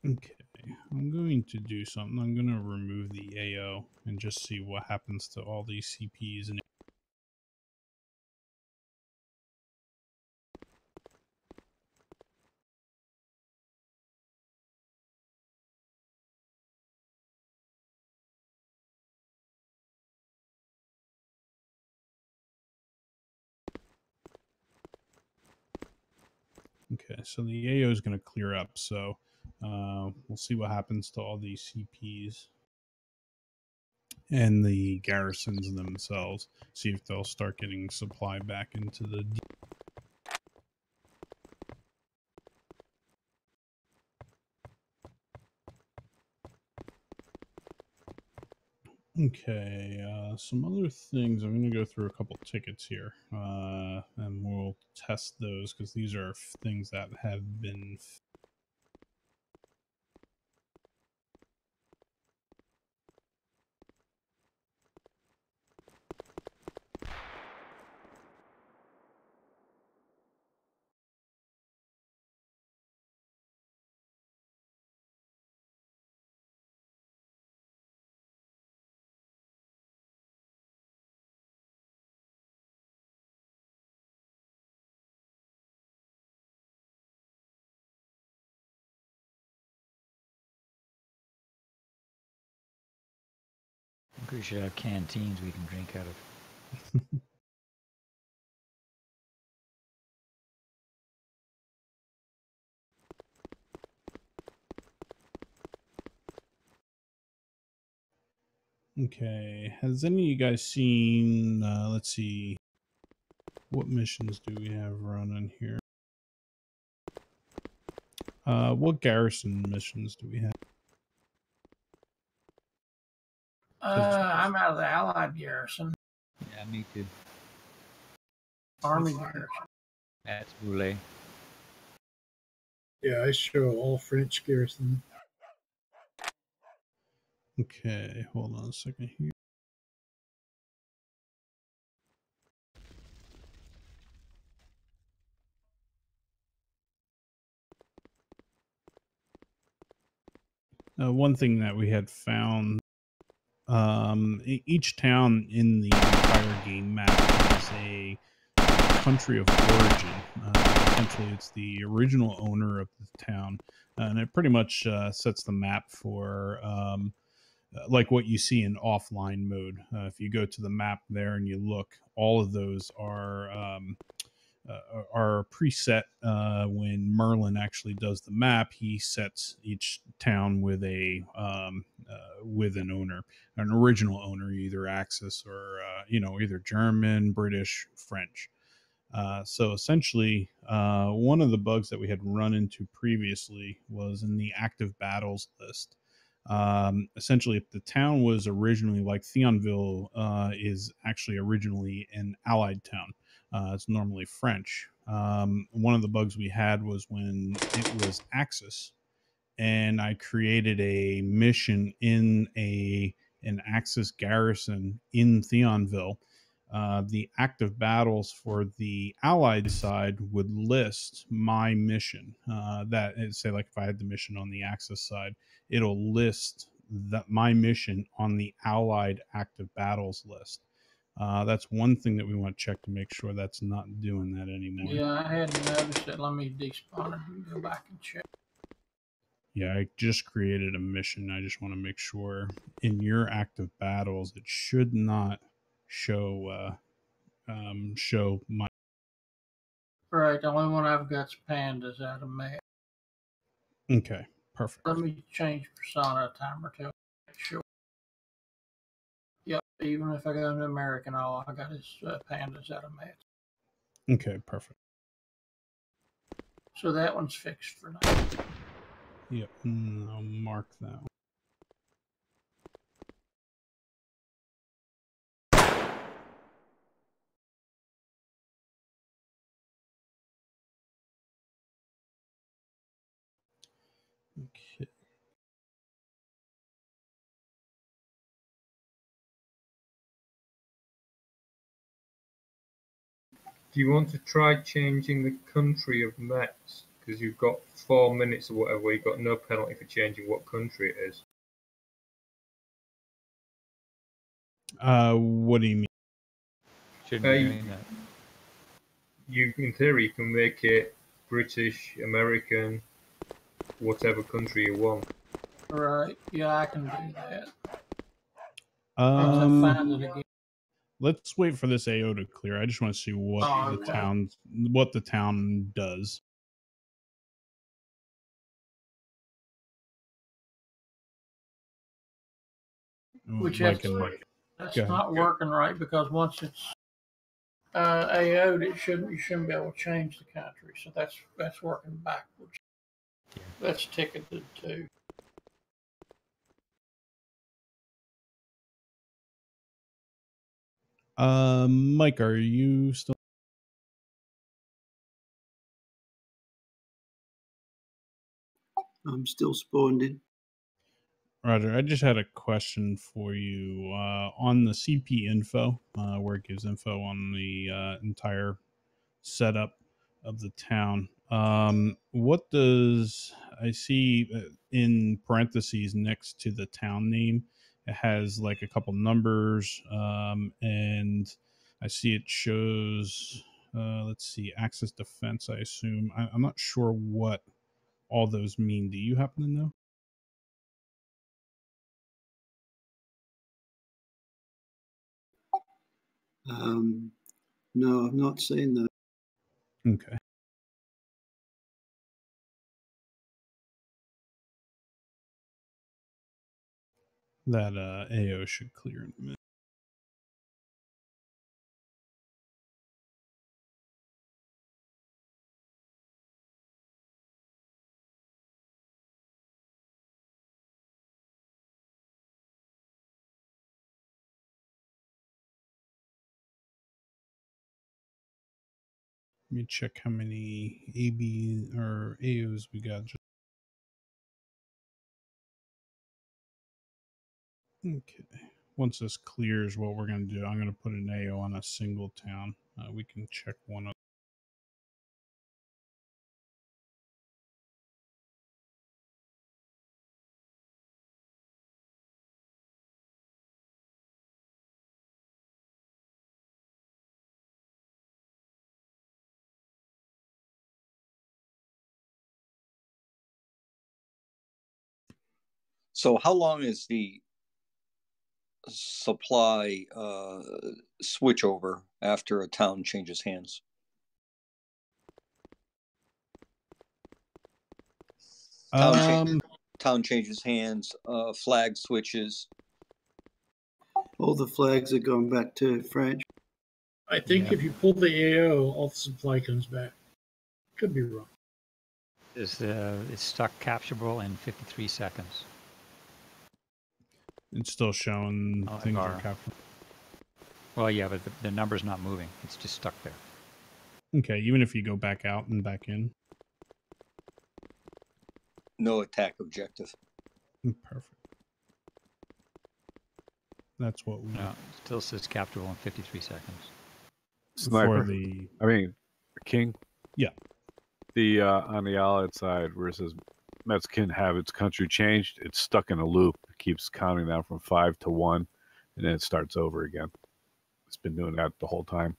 Okay, I'm going to do something. I'm going to remove the AO and just see what happens to all these CPs and. Okay, so the AO is going to clear up, so we'll see what happens to all these CPs and the garrisons themselves. See if they'll start getting supply back into the. Okay, some other things. I'm going to go through a couple tickets here, and we'll test those because these are things that have been. I think we should have canteens we can drink out of. Okay, has any of you guys seen? Let's see, what missions do we have running here? What garrison missions do we have? I'm out of the Allied garrison. Yeah, me too. Army garrison. That's Boulay. Yeah, I show all French garrison. Okay, hold on a second here. One thing that we had found, each town in the entire game map has a country of origin. Essentially, it's the original owner of the town, and it pretty much sets the map for like what you see in offline mode. If you go to the map there and you look, all of those are preset. When Merlin actually does the map, he sets each town with an owner, an original owner, either Axis or either German, British, French. So essentially, one of the bugs that we had run into previously was in the active battles list. Essentially, if the town was originally like Thionville, is actually originally an allied town. It's normally French. One of the bugs we had was when it was Axis, and I created a mission in an Axis garrison in Thionville. The active battles for the Allied side would list my mission. That say, like if I had the mission on the Axis side, it'll list that my mission on the Allied active battles list. That's one thing that we want to check to make sure that's not doing that anymore. Yeah, I hadn't noticed it. Let me despawn it and go back and check. Yeah, I just created a mission. I just want to make sure in your active battles it should not show my. Right, the only one I've got is pandas out of May. Okay, perfect. Let me change persona a time or two. Sure. Yep, even if I go into American, all I got is pandas out of May. Okay, perfect. So that one's fixed for now. Yep, I'll mark that one. Okay. Do you want to try changing the country of Mets? Because you've got 4 minutes or whatever, you've got no penalty for changing what country it is. What do you mean? Shouldn't be doing that. In theory, you can make it British, American, whatever country you want. Right, yeah, I can do that. Once I find it again. Let's wait for this AO to clear. I just want to see what the town does. Which that's not working right, because once it's AO'd, you shouldn't be able to change the country. So that's working backwards. That's ticketed too. Mike, are you still? I'm still spawned in. Roger, I just had a question for you on the CP info, where it gives info on the entire setup of the town. What does I see in parentheses next to the town name? It has like a couple numbers, and I see it shows. Let's see, Axis Defense. I assume I'm not sure what all those mean. Do you happen to know? No, I've not seen that. Okay. That AO should clear in a minute. Let me check how many AB or AOs we got. Okay. Once this clears, what we're going to do, I'm going to put an AO on a single town. We can check one of. So how long is the supply switchover after a town changes hands? Town changes hands, flag switches. All the flags are going back to French. I think if you pull the AO, all the supply comes back. Could be wrong. It's stuck capturable in 53 seconds. It's still showing things are captured. Well, yeah, but the number's not moving. It's just stuck there. Okay, even if you go back out and back in. No attack objective. Perfect. That's what we... No, it still says capturable in 53 seconds. Sniper. For the... I mean, King. Yeah. The on the Allied side where it says Mets can have its country changed, it's stuck in a loop. It keeps counting down from 5 to 1, and then it starts over again. It's been doing that the whole time.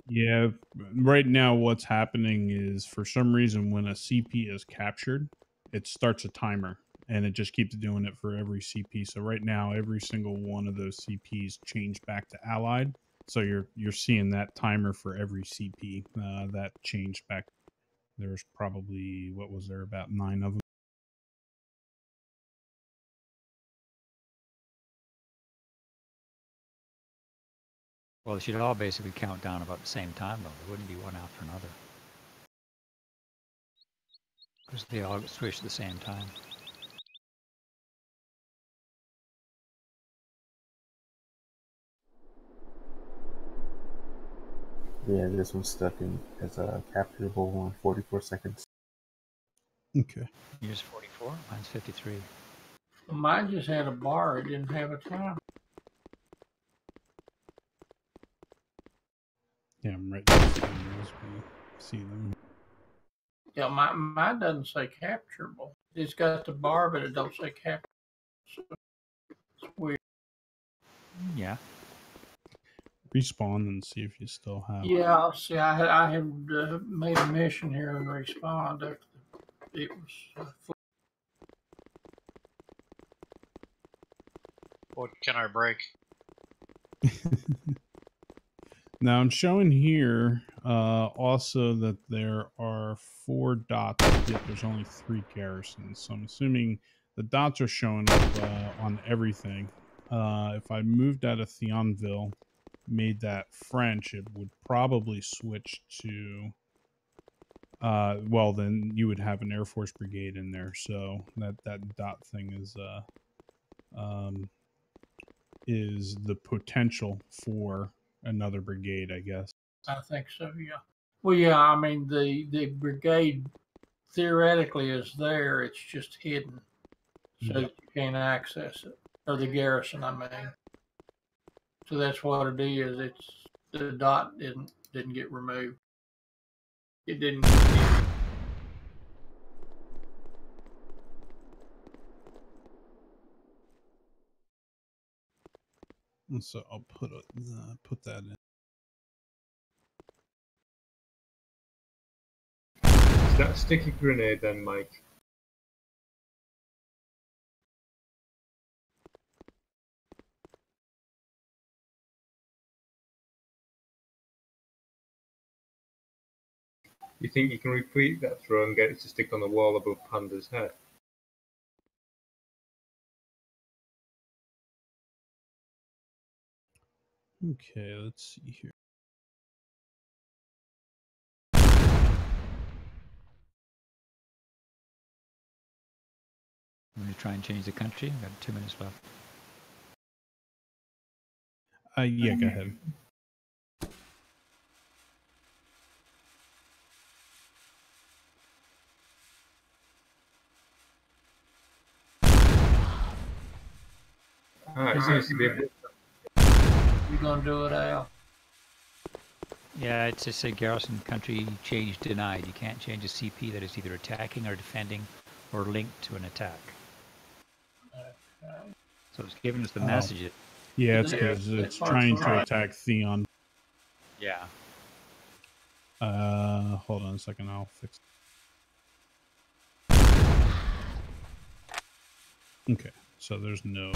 Yeah, right now what's happening is for some reason when a CP is captured, it starts a timer, and it just keeps doing it for every CP. So right now, every single one of those CPs changed back to Allied. So you're seeing that timer for every CP that changed back. There's probably, what was there, about 9 of them. Well, they should all basically count down about the same time, though. There wouldn't be one after another. Because they all switch at the same time. Yeah, this one's stuck in as a capturable in 44 seconds. Okay. Yours 44, mine's 53. Mine just had a bar. It didn't have a time. Yeah, I'm right next to them as we see them. Yeah, mine doesn't say capturable. It's got the bar, but it don't say capturable. So it's weird. Yeah. Respawn and see if you still have. Yeah, I'll see. I had made a mission here and respawned after it was full. What can I break? Now I'm showing here also that there are 4 dots, yet there's only 3 garrisons. So I'm assuming the dots are showing up on everything. If I moved out of Thionville, made that French, it would probably switch to... well, then you would have an Air Force Brigade in there. So that dot thing is the potential for another brigade, I guess. I think so, yeah. Well, yeah, I mean, the brigade theoretically is there. It's just hidden. So that you can't access it. Or the garrison, I mean. So that's what it is. It's the dot didn't get removed. It didn't get And so I'll put that in. Is that a sticky grenade then, Mike? You think you can repeat that throw and get it to stick on the wall above Panda's head? Okay, let's see here. I'm going to try and change the country. I've got 2 minutes left. Yeah, go ahead. It seems to be a bit... You gonna do it, Al? Yeah, it's just a garrison country change denied. You can't change a CP that is either attacking or defending or linked to an attack. Okay. So it's giving us the message. Yeah, it's because it's trying to attack Theon. Yeah. Hold on a second, I'll fix it. Okay. So there's no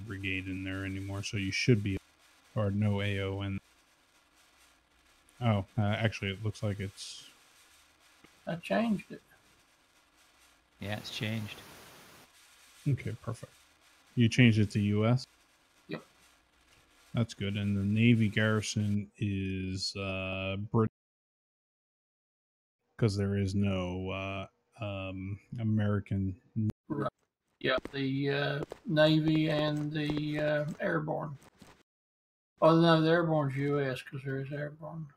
brigade in there anymore. So you should be, or no AO in. Oh, actually, it looks like it's. I changed it. Yeah, it's changed. Okay, perfect. You changed it to U.S. Yep. That's good. And the Navy garrison is Brit, because there is no American. Right. Yeah, the Navy and the Airborne. Oh no, the Airborne's U.S. because there is Airborne.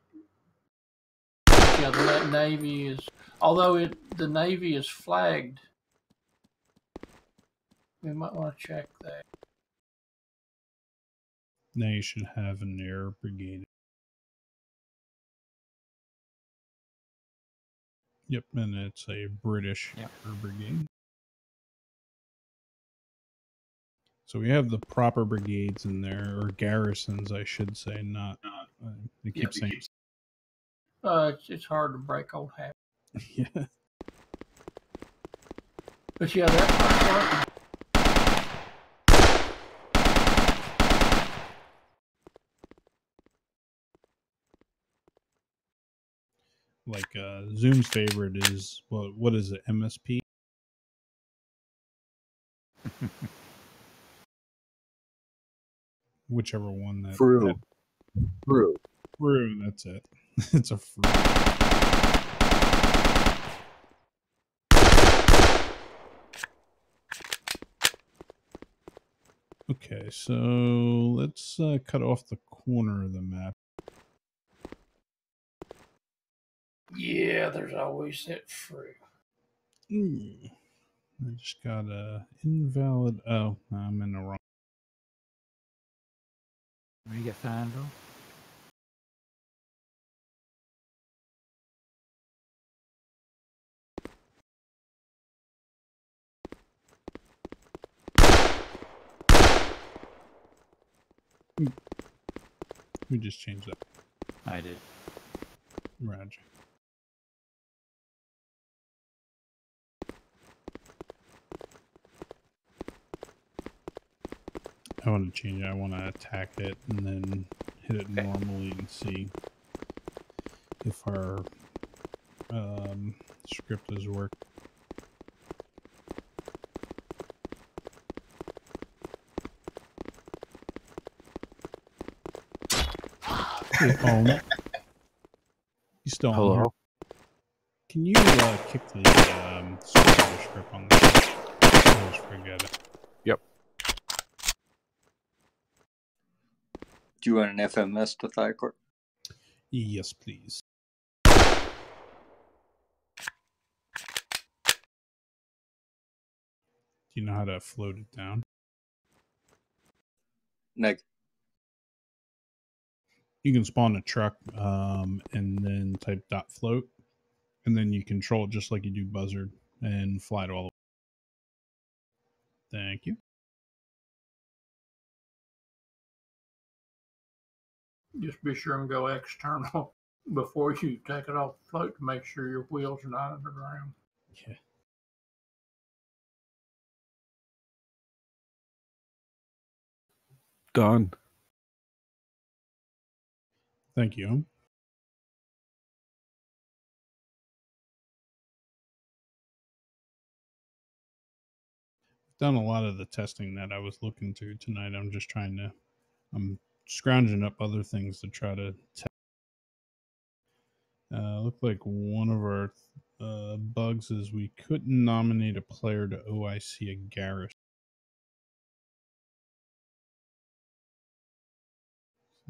Yeah, the Navy is. Although the Navy is flagged, we might want to check that. Now you should have an air brigade. Yep, and it's a British air brigade. So we have the proper brigades in there, or garrisons, I should say, not. They keep saying. It's hard to break old habits. Yeah. But yeah, that's working. Like Zoom's favorite is what is it? MSP. Whichever one that. Fruit. That's it. It's a fruit. Okay, so let's cut off the corner of the map. Yeah, there's always that fruit. I just got a invalid. Oh, I'm in the wrong. Where you get Fanville? We just changed that. I did. Roger. I want to change it. I want to attack it and then hit it normally and see if our script has worked. Oh, no. You still on here? Can you kick the script on the I just forget it. Yep. Do you want an FMS to Thiacourt? Yes, please. Do you know how to float it down? Neg. You can spawn a truck and then type .float, and then you control it just like you do Buzzard and fly it all the way. Thank you. Just be sure and go external before you take it off the float to make sure your wheels are not underground. Yeah. Done. Thank you. Done a lot of the testing that I was looking to tonight. I'm scrounging up other things to try to test. Looked like one of our bugs is we couldn't nominate a player to OIC a garrison.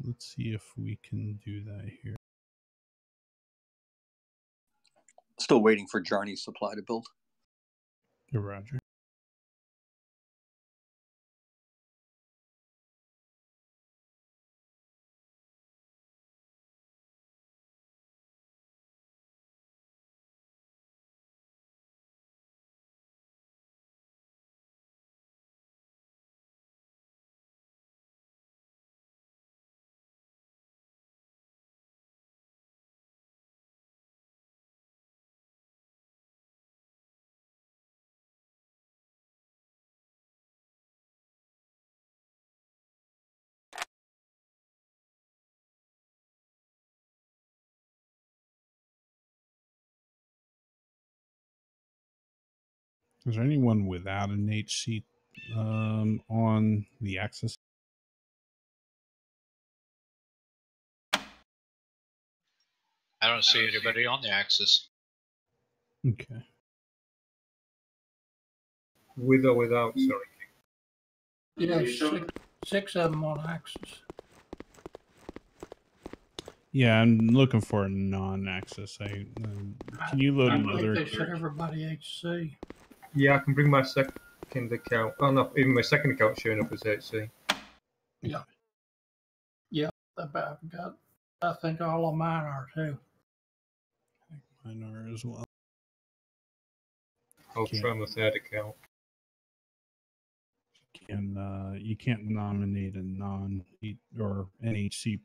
Let's see if we can do that here. Still waiting for Journey's supply to build. Roger. Is there anyone without an HC on the Axis? I don't see anybody on the Axis. Okay. With or without, sorry. Yeah, six of them on Axis. Yeah, I'm looking for a non-Axis. Can you load another? I think they said everybody HC. Yeah, I can bring my second account. Oh no, even my second account showing up as HC. Yeah. Yeah, I've got, I think all of mine are too. Mine are as well. I'll try my third account. You can't nominate a non or NHC.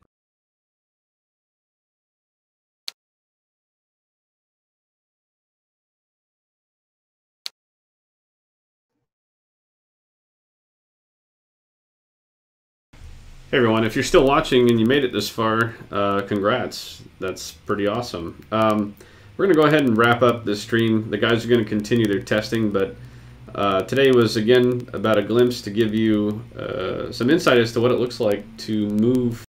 Hey everyone, if you're still watching and you made it this far, congrats. That's pretty awesome. We're going to go ahead and wrap up this stream. The guys are going to continue their testing, but today was again about a glimpse to give you some insight as to what it looks like to move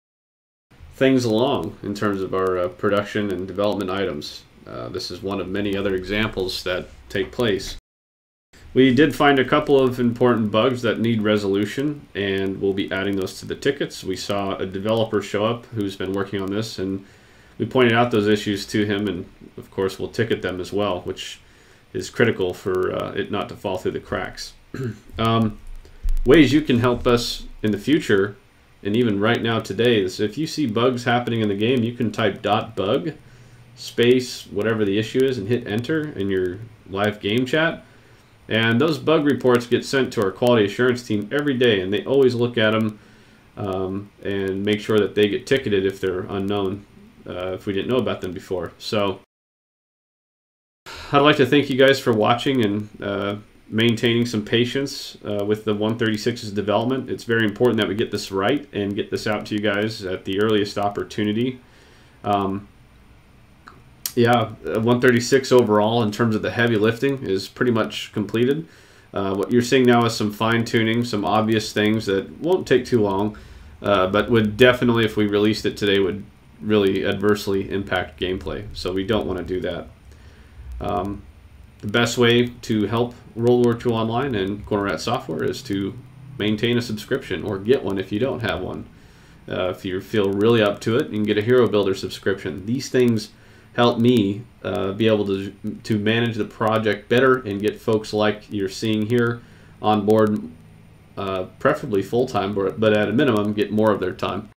things along in terms of our production and development items. This is one of many other examples that take place. We did find a couple of important bugs that need resolution, and we'll be adding those to the tickets. We saw a developer show up who's been working on this, and we pointed out those issues to him, and of course we'll ticket them as well, which is critical for it not to fall through the cracks. Ways you can help us in the future, and even right now today, is if you see bugs happening in the game, you can type .bug space whatever the issue is and hit enter in your live game chat. And those bug reports get sent to our quality assurance team every day, and they always look at them and make sure that they get ticketed if they're unknown, if we didn't know about them before. So I'd like to thank you guys for watching and maintaining some patience with the 136's development. It's very important that we get this right and get this out to you guys at the earliest opportunity. Yeah, 136 overall in terms of the heavy lifting is pretty much completed. What you're seeing now is some fine-tuning, some obvious things that won't take too long, but would definitely, if we released it today, would really adversely impact gameplay. So we don't want to do that. The best way to help World War II Online and Corner Rat Software is to maintain a subscription or get one if you don't have one. If you feel really up to it, you can get a Hero Builder subscription. These things help me be able to manage the project better and get folks like you're seeing here on board, preferably full-time, but at a minimum, get more of their time.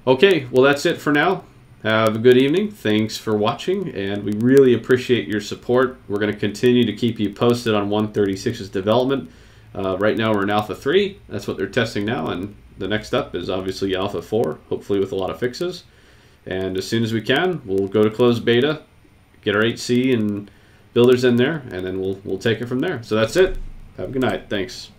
Okay, well that's it for now. Have a good evening. Thanks for watching, and we really appreciate your support. We're going to continue to keep you posted on 136's development. Right now we're in Alpha 3. That's what they're testing now, and the next up is obviously Alpha 4, hopefully with a lot of fixes. And as soon as we can, we'll go to closed beta, get our HC and builders in there, and then we'll take it from there. So that's it. Have a good night. Thanks.